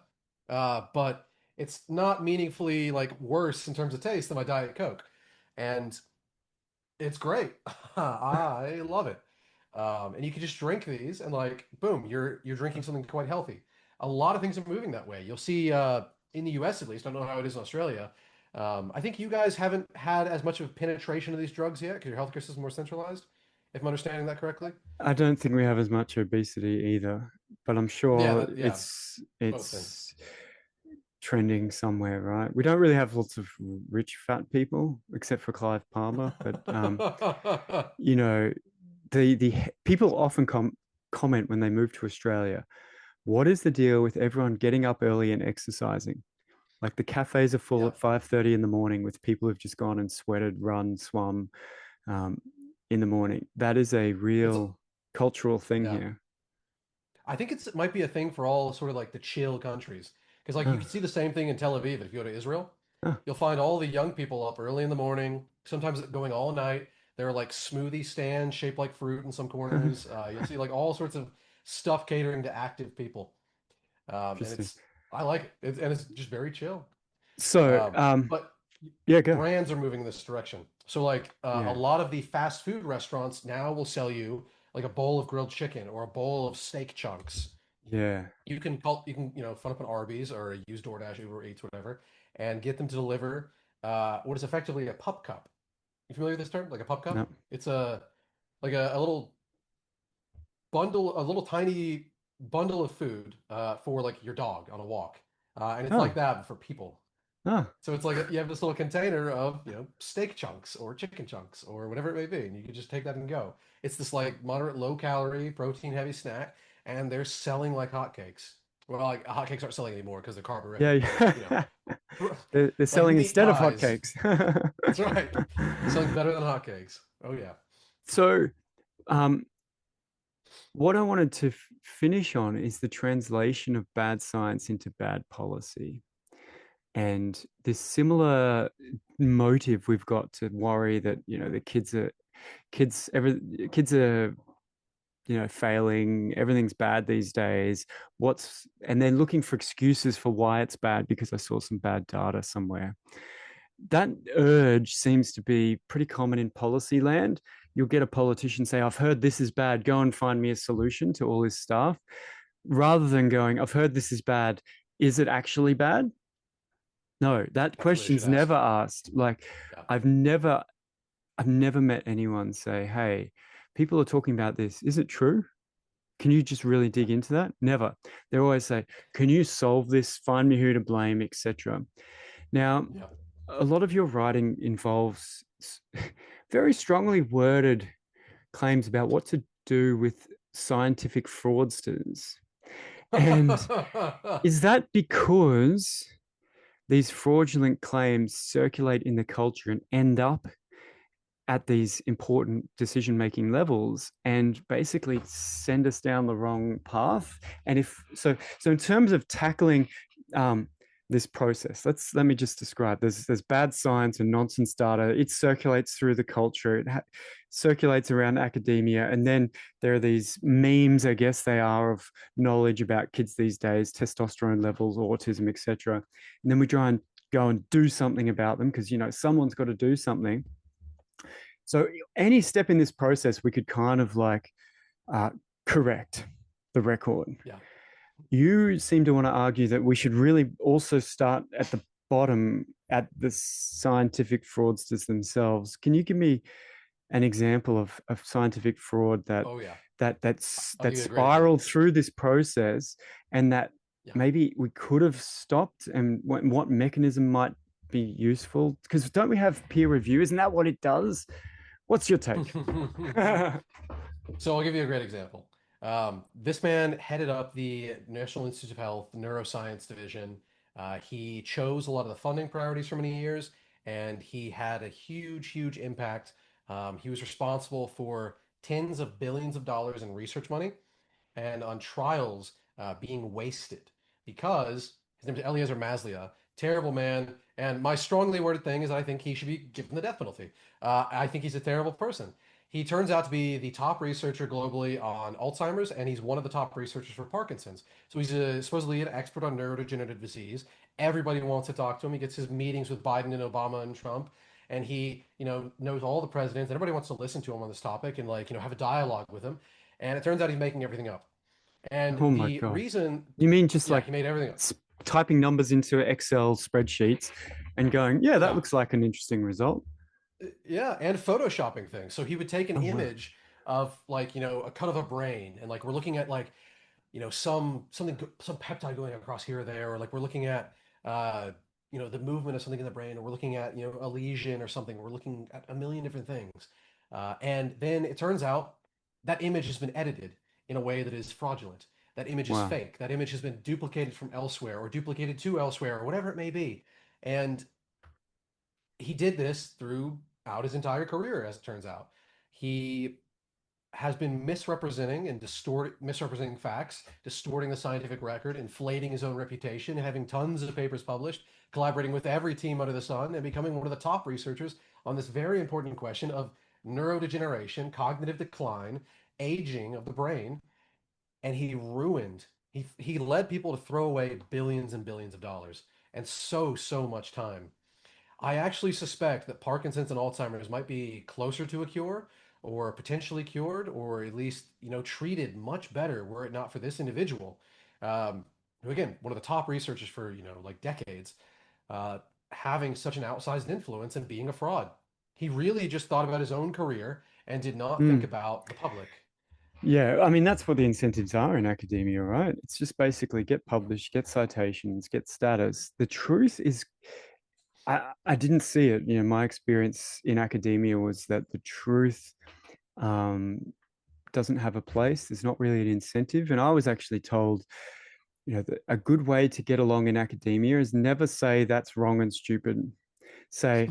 but it's not meaningfully like worse in terms of taste than my Diet Coke, and it's great. I love it. And you can just drink these and like boom, you're drinking something quite healthy. A lot of things are moving that way. You'll see in the US at least, I don't know how it is in Australia. I think you guys haven't had as much of a penetration of these drugs yet because your healthcare system is more centralized, if I'm understanding that correctly. I don't think we have as much obesity either, but I'm Yeah, sure yeah, it's both things. it's trending somewhere, right? We don't really have lots of rich fat people except for Clive Palmer, but you know, the people often comment when they move to Australia, what is the deal with everyone getting up early and exercising? Like the cafes are full Yeah, at 5:30 in the morning with people who've just gone and sweated, run, swum um, in the morning. That is a it's real cultural thing yeah. here. I think it might be a thing for all sort of like the chill countries. Because like you Oh, can see the same thing in Tel Aviv if you go to Israel. oh. You'll find all the young people up early in the morning, sometimes going all night. There are like smoothie stands shaped like fruit in some corners. You'll see like all sorts of stuff catering to active people. And Interesting. I like it. And it's just very chill. So, But yeah, go. brands are moving in this direction. So like a Yeah, lot of the fast food restaurants now will sell you like a bowl of grilled chicken or a bowl of steak chunks. yeah. You can phone up an Arby's or use DoorDash, Uber Eats, whatever, and get them to deliver what is effectively a pup cup. You familiar with this term? Like a pup No. cup? It's a little bundle, a little tiny bundle of food for like your dog on a walk, and it's like Oh, that for people. oh, So it's like you have this little container of steak chunks or chicken chunks or whatever it may be, and you can just take that and go. It's this like moderate, low calorie, protein heavy snack, and they're selling like hotcakes. Well, like hotcakes aren't selling anymore because they're yeah, carborific, but yeah. They're like selling meat instead of pies. hotcakes. That's right. Selling better than hotcakes. Oh yeah. So, um, what I wanted to finish on is the translation of bad science into bad policy. And this similar motive we've got to worry that, the kids are, failing, everything's bad these days. And then looking for excuses for why it's bad because I saw some bad data somewhere. That urge seems to be pretty common in policy land. you'll get a politician say, I've heard this is bad, go and find me a solution to all this stuff, rather than going, I've heard this is bad. Is it actually bad? No, that That's what they should question's ask. never asked. Like, Yeah. I've never I've never met anyone say, hey, people are talking about this. Is it true? Can you just really Yeah. dig into that? Never. They always say, can you solve this? Find me who to blame, etc. Now, Yeah. a lot of your writing involves very strongly worded claims about what to do with scientific fraudsters. And is that because these fraudulent claims circulate in the culture and end up at these important decision making levels and basically send us down the wrong path? And if so, in terms of tackling um, this process, let me just describe. There's bad science and nonsense data. It circulates through the culture. Circulates around academia, and then there are these memes, I guess they are, of knowledge about kids these days, testosterone levels, autism, etc. And then we try and go and do something about them because someone's got to do something. So any step in this process, we could kind of like uh, correct the record. Yeah. You seem to want to argue that we should really also start at the bottom, at the scientific fraudsters themselves. Can you give me an example of scientific fraud Oh yeah. I'll that give you a great spiraled example. through this process, and that Yeah. maybe we could have stopped, and what mechanism might be useful? Because don't we have peer review? Isn't that what it does? What's your take? So I'll give you a great example. This man headed up the National Institute of Health Neuroscience Division. He chose a lot of the funding priorities for many years, and he had a huge, huge impact. He was responsible for tens of billions of dollars in research money and on trials being wasted because his name is Eliezer Maslia, terrible man. And my strongly worded thing is that I think he should be given the death penalty. I think he's a terrible person. He turns out to be the top researcher globally on Alzheimer's, and he's one of the top researchers for Parkinson's. So he's supposedly an expert on neurodegenerative disease. Everybody wants to talk to him. He gets his meetings with Biden and Obama and Trump, and he, knows all the presidents. Everybody wants to listen to him on this topic and have a dialogue with him. And it turns out he's making everything up. And Oh my the God. reason, You mean just yeah, like he made everything up. typing numbers into Excel spreadsheets and going, yeah, that Yeah. looks like an interesting result? Yeah, and photoshopping things. So he would take an Oh, wow. image of a cut of a brain, and like we're looking at some peptide going across here or there, or like we're looking at the movement of something in the brain, or we're looking at a lesion or something. We're looking at a million different things, and then it turns out that image has been edited in a way that is fraudulent. That image is Wow. fake. That image has been duplicated from elsewhere or duplicated to elsewhere or whatever it may be. And he did this throughout his entire career, as it turns out. He has been misrepresenting facts, distorting the scientific record, inflating his own reputation, having tons of papers published, collaborating with every team under the sun, and becoming one of the top researchers on this very important question of neurodegeneration, cognitive decline, aging of the brain. And he led people to throw away billions and billions of dollars and so much time. I actually suspect that Parkinson's and Alzheimer's might be closer to a cure or potentially cured or at least, treated much better were it not for this individual, who again, one of the top researchers for, like decades, uh, having such an outsized influence and being a fraud. He really just thought about his own career and did not think Mm. about the public. Yeah, I mean, that's what the incentives are in academia, right? It's just basically get Yeah. published, get citations, get status. The truth is, I didn't see it. My experience in academia was that the truth um, doesn't have a place. There's not really an incentive. And I was actually told, that a good way to get along in academia is never say that's wrong and stupid. Say,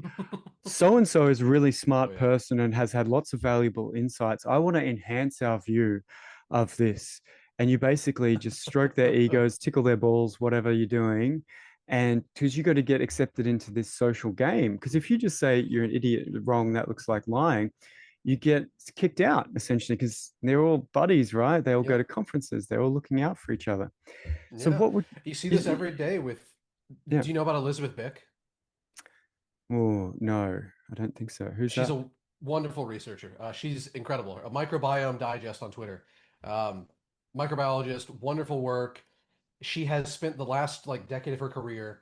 so and so is a really Oh smart yeah. person and has had lots of valuable insights. I want to enhance our view of this. And you basically just stroke their egos, tickle their balls, whatever you're doing. And because you got to get accepted into this social game. Because if you just say you're an idiot, wrong, that looks like lying, you get kicked out essentially because they're all buddies, right? They all go Yeah. to conferences, they're all looking out for each other. So Yeah. what would You see this you, every day with, yeah. do you know about Elizabeth Bick? Oh, no, I don't think so. Who's She's that? a Wonderful researcher. She's incredible. A microbiome digest on Twitter. Um, Microbiologist, wonderful work. She has spent the last like decade of her career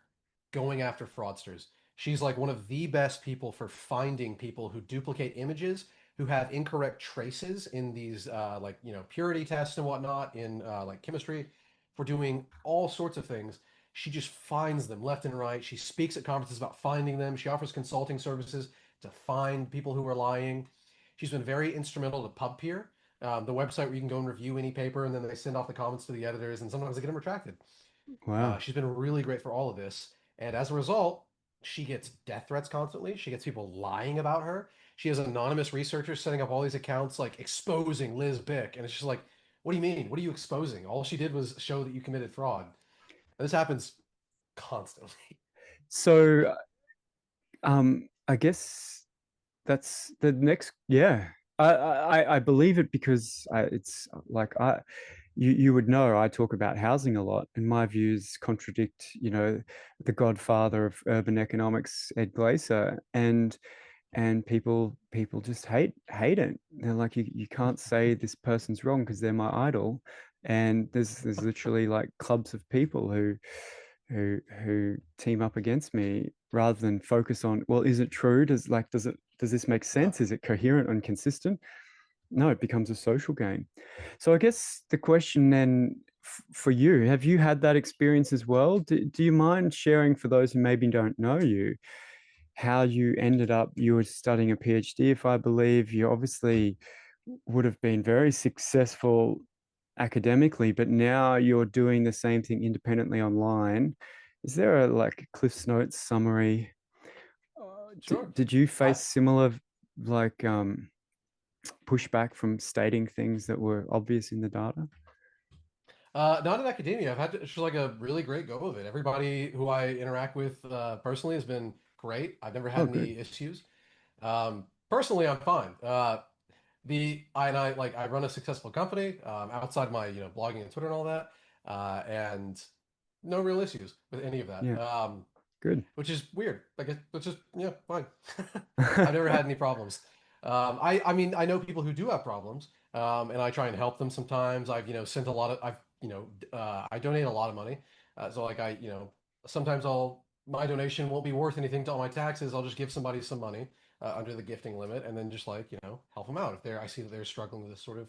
going after fraudsters. She's like one of the best people for finding people who duplicate images, who have incorrect traces in these like purity tests and whatnot in like chemistry, for doing all sorts of things. She just finds them left and right. She speaks at conferences about finding them. She offers consulting services to find people who are lying. She's been very instrumental to PubPeer, the website where you can go and review any paper, and then they send off the comments to the editors, and sometimes they get them retracted. Wow. She's been really great for all of this, and as a result, she gets death threats constantly. She gets people lying about her. She has anonymous researchers setting up all these accounts, like exposing Liz Bick, and it's just like, what do you mean? What are you exposing? All she did was show that you committed fraud. And this happens constantly. So, I guess that's the next. Yeah, I believe it because it's like you would know I talk about housing a lot, and my views contradict, the godfather of urban economics, Ed Glaser, and people just hate it. They're like, you can't say this person's wrong because they're my idol. And there's literally like clubs of people who team up against me rather than focus on, well, is it true? Does this make Uh, sense? Is it coherent and consistent? No, it becomes a social game. So I guess the question then, for you, have you had that experience as well? Do you mind sharing, for those who maybe don't know you, how you ended up? You were studying a PhD, if I believe. You obviously would have been very successful academically, but now you're doing the same thing independently online. Is there a like Cliff's Notes summary? sure. Did you I face similar like pushback from stating things that were obvious in the data? Not in academia. I've had just like a really great go of it. Everybody who I interact with personally has been great. I've never Oh, had good. any issues. Personally, I'm fine. I like I run a successful company outside my blogging and Twitter and all that, and no real issues with any of that. Yeah, good. Which is weird. Like it's just yeah, fine. I've never had any problems. I mean I know people who do have problems, and I try and help them sometimes. I've sent a lot of I donate a lot of money, so like sometimes I'll my donation won't be worth anything to all my taxes. I'll just give somebody some money under the gifting limit, and then just like help them out if I see that they're struggling with this sort of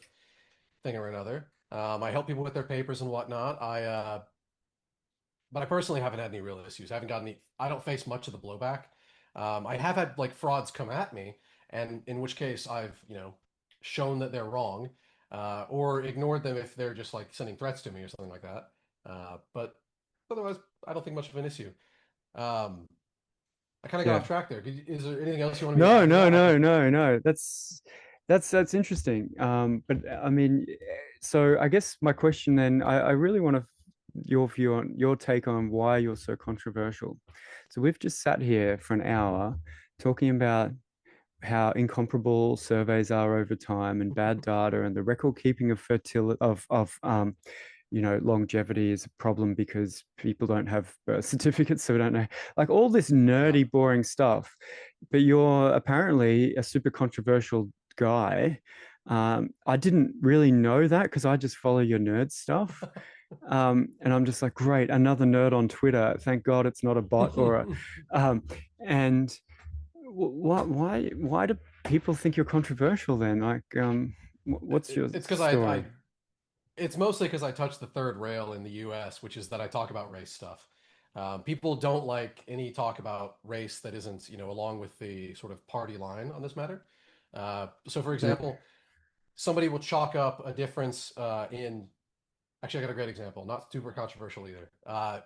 thing or another. I help people with their papers and whatnot. But I personally haven't had any real issues. I haven't gotten any. I don't face much of the blowback. I have had like frauds come at me, and in which case I've shown that they're wrong, or ignored them if they're just like sending threats to me or something like that. But otherwise, I don't think much of an issue. Um, I kind of got Yeah. off track there. Is there anything else you wanted me to No, add to no, that? I no, can. no, no. That's interesting. But I mean, so I guess my question then, I really want to your view on your take on why you're so controversial. So we've just sat here for an hour talking about how incomparable surveys are over time and bad data and the record keeping of fertility of longevity is a problem because people don't have birth certificates, so we don't know, like all this Yeah. nerdy, boring stuff. But you're apparently a super controversial guy. I didn't really know that because I just follow your nerd stuff. And I'm just like, great, another nerd on Twitter. Thank God it's not a bot or a, and why do people think you're controversial then? Like, what's your It's because story? it's mostly because I touch the third rail in the US, which is that I talk about race stuff. People don't like any talk about race that isn't, along with the sort of party line on this matter. So, for Yeah. example, somebody will chalk up a difference in. Actually, I got a great example, not super controversial either.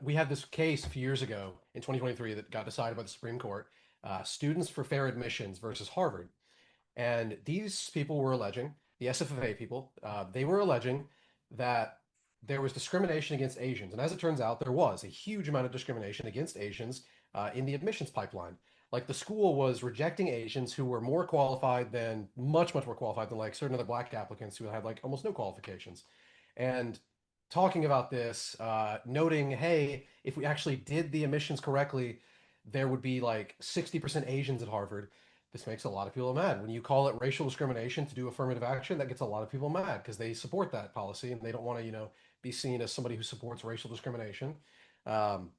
We had this case a few years ago in 2023 that got decided by the Supreme Court, students for fair admissions versus Harvard. And these people were alleging, the SFFA people, they were alleging that there was discrimination against Asians. And as it turns out, there was a huge amount of discrimination against Asians in the admissions pipeline. Like the school was rejecting Asians who were more qualified than, much, much more qualified than like certain other black applicants who had like almost no qualifications. And talking about this, noting, hey, if we actually did the admissions correctly, there would be like 60% Asians at Harvard. this makes a lot of people mad. When you call it racial discrimination to do affirmative action, that gets a lot of people mad because they support that policy and they don't want to, be seen as somebody who supports racial discrimination. Um,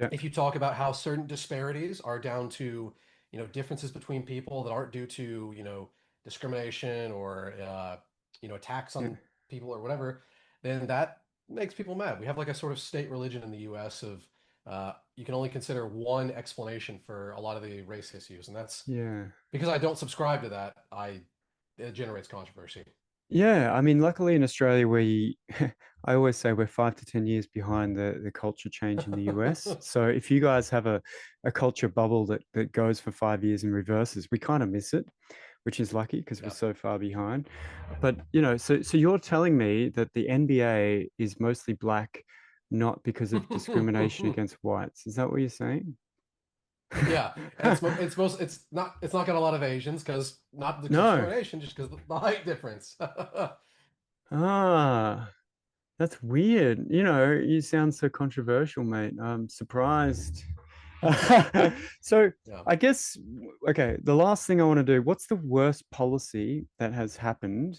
Yeah. if you talk about how certain disparities are down to, differences between people that aren't due to, discrimination or, attacks Yeah. on people or whatever, then that makes people mad. We have like a sort of state religion in the US of you can only consider one explanation for a lot of the race issues, and that's Yeah. because I don't subscribe to that. It generates controversy. Yeah, I mean, luckily in Australia, I always say we're 5 to 10 years behind the culture change in the US. So if you guys have a culture bubble that goes for 5 years and reverses, we kind of miss it, which is lucky because we're Yeah. so far behind. But so you're telling me that the NBA is mostly black, not because of discrimination against whites. Is that what you're saying? Yeah, and it's not got a lot of Asians because not the No. discrimination, just because the height difference. Ah. That's weird. You sound so controversial, mate. I'm surprised. So Yeah. I guess, okay, the last thing I want to do, what's the worst policy that has happened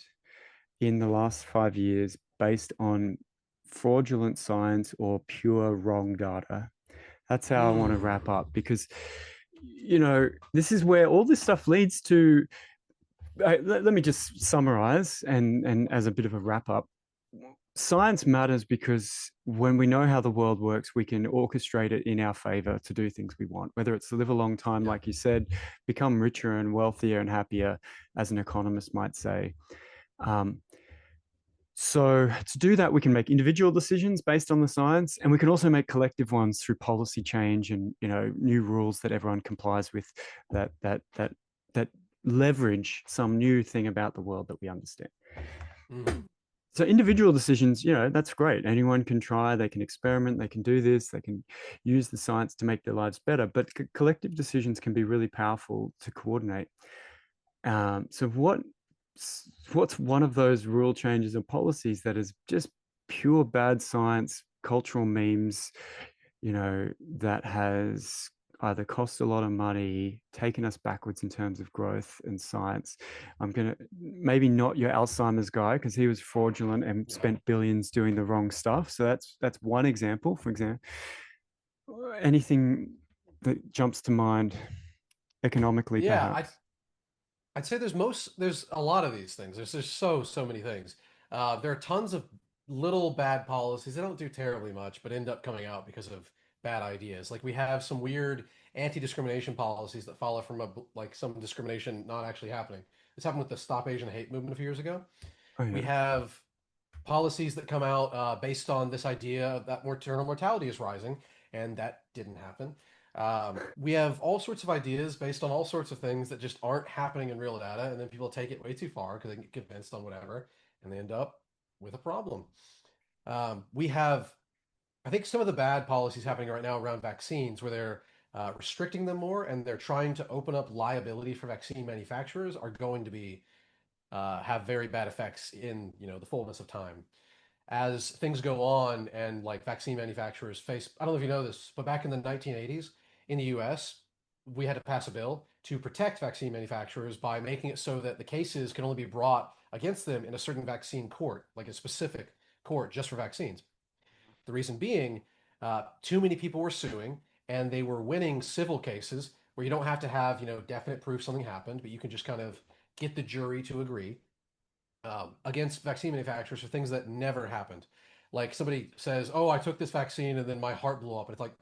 in the last 5 years based on fraudulent science or pure wrong data? That's how I want to Hmm. wrap up because, this is where all this stuff leads to. Let me just summarize and as a bit of a wrap up, science matters because when we know how the world works, we can orchestrate it in our favor to do things we want, whether it's to live a long time, Yeah. like you said, become richer and wealthier and happier, as an economist might say. Um, so to do that, we can make individual decisions based on the science, and we can also make collective ones through policy change and new rules that everyone complies with, that leverage some new thing about the world that we understand. Hmm. So individual decisions, that's great. Anyone can try, they can experiment, they can do this, they can use the science to make their lives better. But collective decisions can be really powerful to coordinate. So what's one of those rule changes or policies that is just pure bad science, cultural memes, that has either cost a lot of money, taken us backwards in terms of growth and science? I'm gonna maybe not your Alzheimer's guy because he was fraudulent and Yeah. spent billions doing the wrong stuff. So that's one example. For example, anything that jumps to mind economically, Yeah. perhaps. I'd say there's a lot of these things. There's so many things. There are tons of little bad policies that don't do terribly much, but end up coming out because of bad ideas. Like we have some weird anti-discrimination policies that follow from like some discrimination not actually happening. This happened with the Stop Asian Hate movement a few years ago. Oh We yeah. have policies that come out based on this idea that maternal mortality is rising, and that didn't happen. We have all sorts of ideas based on all sorts of things that just aren't happening in real data, and then people take it way too far because they get convinced on whatever, and they end up with a problem. We have, I think, some of the bad policies happening right now around vaccines, where they're restricting them more, and they're trying to open up liability for vaccine manufacturers, are going to be have very bad effects in the fullness of time as things go on and like vaccine manufacturers face. I don't know if you know this, but back in the 1980s in the US, we had to pass a bill to protect vaccine manufacturers by making it so that the cases can only be brought against them in a certain vaccine court, like a specific court just for vaccines. The reason being, too many people were suing and they were winning civil cases where you don't have to have, definite proof something happened, but you can just kind of get the jury to agree against vaccine manufacturers for things that never happened. Like somebody says, "Oh, I took this vaccine and then my heart blew up," and it's like,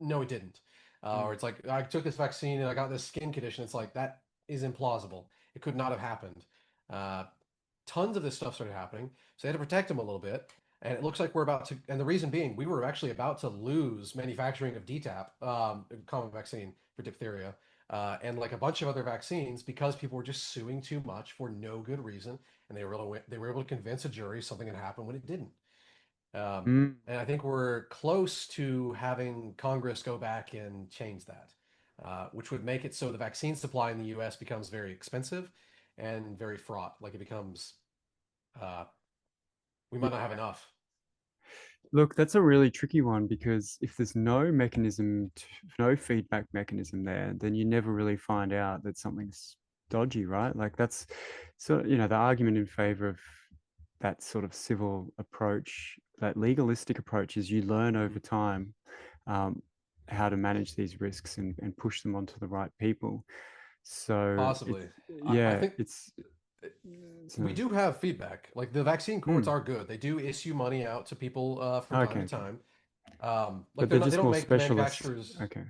"No, it didn't." Or Mm. it's like, "I took this vaccine and I got this skin condition." It's like that is implausible. It could not have happened. Uh, Tons of this stuff started happening, so they had to protect them a little bit. And it looks like we're about to, and the reason being, we were actually about to lose manufacturing of DTaP, common vaccine for diphtheria, and like a bunch of other vaccines because people were just suing too much for no good reason, and they were able to convince a jury something had happened when it didn't. Mm. And I think we're close to having Congress go back and change that, which would make it so the vaccine supply in the U.S. becomes very expensive and very fraught. Like it becomes, uh, we might not have Yeah. enough. Look, that's a really tricky one because if there's no mechanism, no feedback mechanism there, then you never really find out that something's dodgy, right? Like that's so, the argument in favor of that sort of civil approach, that legalistic approach is you learn over Mhm. time um, how to manage these risks and push them onto the right people. So it's, Possibly. I yeah, think we so, do have feedback. Like the vaccine courts hmm, are good. They do issue money out to people from time okay, to okay. time. Like But they're they just don't more make the specialist. manufacturers Okay.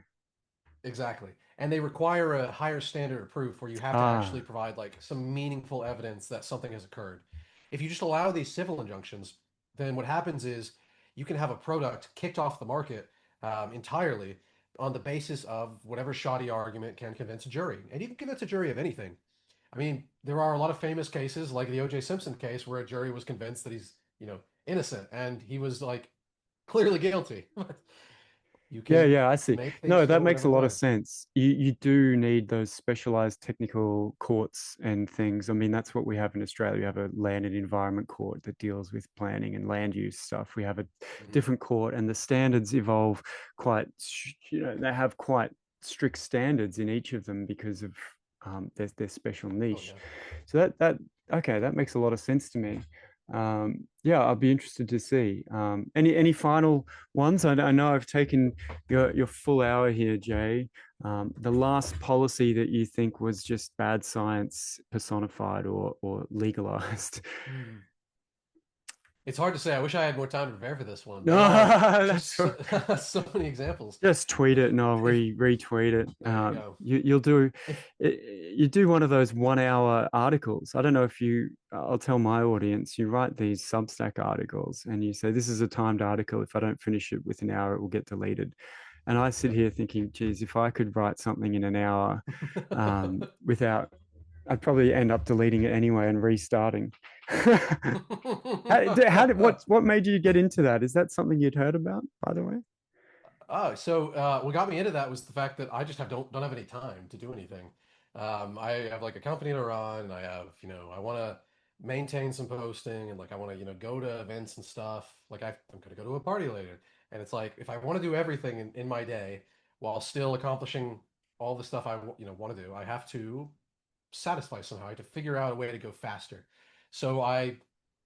exactly, and they require a higher standard of proof where you have to actually Ah, provide like some meaningful evidence that something has occurred. If you just allow these civil injunctions, then what happens is you can have a product kicked off the market entirely on the basis of whatever shoddy argument can convince a jury, and you can convince a jury of anything. I mean, there are a lot of famous cases like the O.J. Simpson case where a jury was convinced that he's, innocent and he was like clearly guilty. You yeah, can yeah, I see. make things No, that go makes a whatever lot of way. sense. You do need those specialized technical courts and things. I mean, that's what we have in Australia. We have a land and environment court that deals with planning and land use stuff. We have a Mhm. different court, and the standards evolve quite, they have quite strict standards in each of them because of their special Oh niche. yeah. So okay, that makes a lot of sense to me. Yeah, I'll be interested to see. Any final ones? I know I've taken your full hour here, Jay. The last policy that you think was just bad science personified or legalized. Hmm. It's hard to say. I wish I had more time to prepare for this one. No, There are that's just all. so many examples. Just tweet it and I'll If retweet it. there you go. You'll do If you do one of those 1 hour articles. I don't know if you. I'll tell my audience. You write these Substack articles and you say this is a timed article. If I don't finish it within an hour, it will get deleted. And I sit yep. here thinking, geez, if I could write something in an hour without, I'd probably end up deleting it anyway and restarting. What made you get into that? Is that something you'd heard about, by the way? Oh, so what got me into that was the fact that I just don't have any time to do anything. I have like a company to run, and I have I want to maintain some posting, and like I want to go to events and stuff. Like I'm going to go to a party later, and it's like if I want to do everything in my day while still accomplishing all the stuff I want to do, I have to satisfy somehow. I had to figure out a way to go faster. So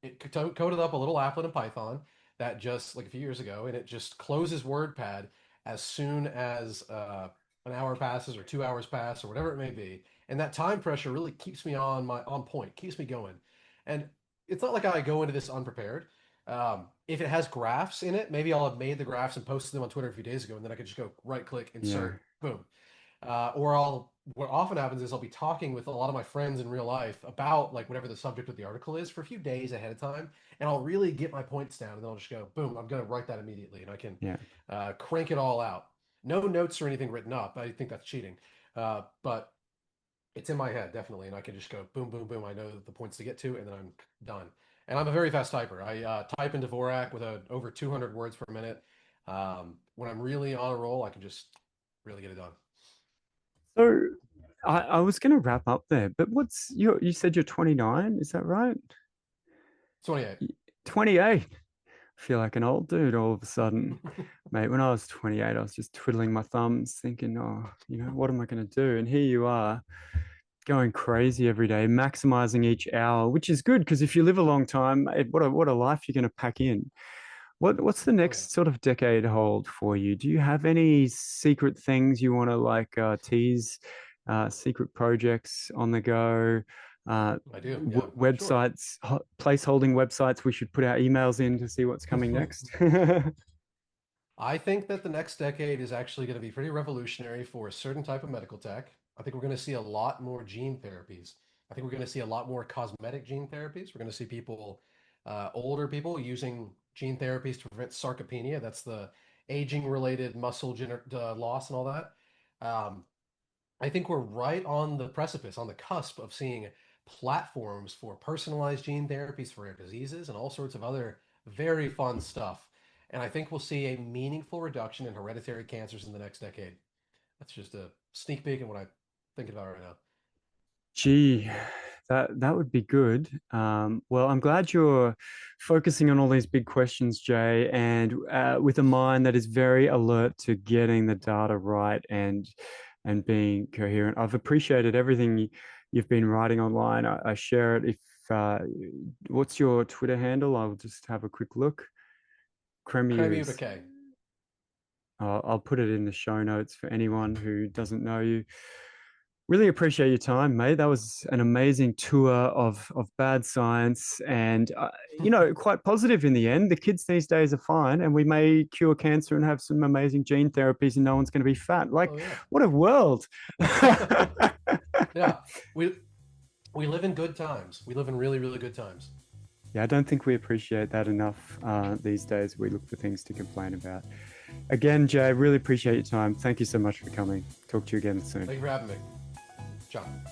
coded up a little applet in Python that just like a few years ago, and it just closes WordPad as soon as an hour passes or 2 hours pass or whatever it may be. And that time pressure really keeps me on point, keeps me going. And it's not like I go into this unprepared. If it has graphs in it, maybe I'll have made the graphs and posted them on Twitter a few days ago, and then I could just go right click, Yeah. insert, boom. Or what often happens is I'll be talking with a lot of my friends in real life about like whatever the subject of the article is for a few days ahead of time, and I'll really get my points down, and then I'll just go, boom, I'm going to write that immediately, and I can Yeah. crank it all out. No notes or anything written up. I think that's cheating, but it's in my head definitely, and I can just go boom, boom, boom. I know the points to get to, and then I'm done. And I'm a very fast typer. I type into Dvorak with over 200 words per minute. When I'm really on a roll, I can just really get it done. So I was going to wrap up there, but you said you're 29, is that right? 28. 28. I feel like an old dude all of a sudden. Mate, when I was 28, I was just twiddling my thumbs thinking, oh, what am I going to do? And here you are going crazy every day, maximizing each hour, which is good because if you live a long time, what a life you're going to pack in. What's the Oh yeah. next sort of decade hold for you? Do you have any secret things you want to like tease, secret projects on the go, I do. Yeah, sure. websites, placeholding websites we should put our emails in to see what's coming next? I think that the next decade is actually going to be pretty revolutionary for a certain type of medical tech. I think we're going to see a lot more gene therapies. I think we're going to see a lot more cosmetic gene therapies. We're going to see older people using gene therapies to prevent sarcopenia. That's the aging related muscle loss and all that. Um, I think we're right on the precipice, on the cusp of seeing platforms for personalized gene therapies for rare diseases and all sorts of other very fun stuff. And I think we'll see a meaningful reduction in hereditary cancers in the next decade. That's just a sneak peek in what I'm thinking about right now. Gee, that would be good. Well, I'm glad you're focusing on all these big questions, Jay, and with a mind that is very alert to getting the data right and being coherent. I've appreciated everything you've been writing online. I share it. If what's your Twitter handle? I'll just have a quick look. Crémieux Crémieux. decay. I'll put it in the show notes for anyone who doesn't know you. Really appreciate your time, mate. That was an amazing tour of bad science, and quite positive in the end. The kids these days are fine, and we may cure cancer and have some amazing gene therapies, and no one's going to be fat. Like, Oh yeah. what a world! Yeah. We live in good times. We live in really, really good times. Yeah, I don't think we appreciate that enough these days. We look for things to complain about. Again, Jay, really appreciate your time. Thank you so much for coming. Talk to you again soon. Thank you for having me, John.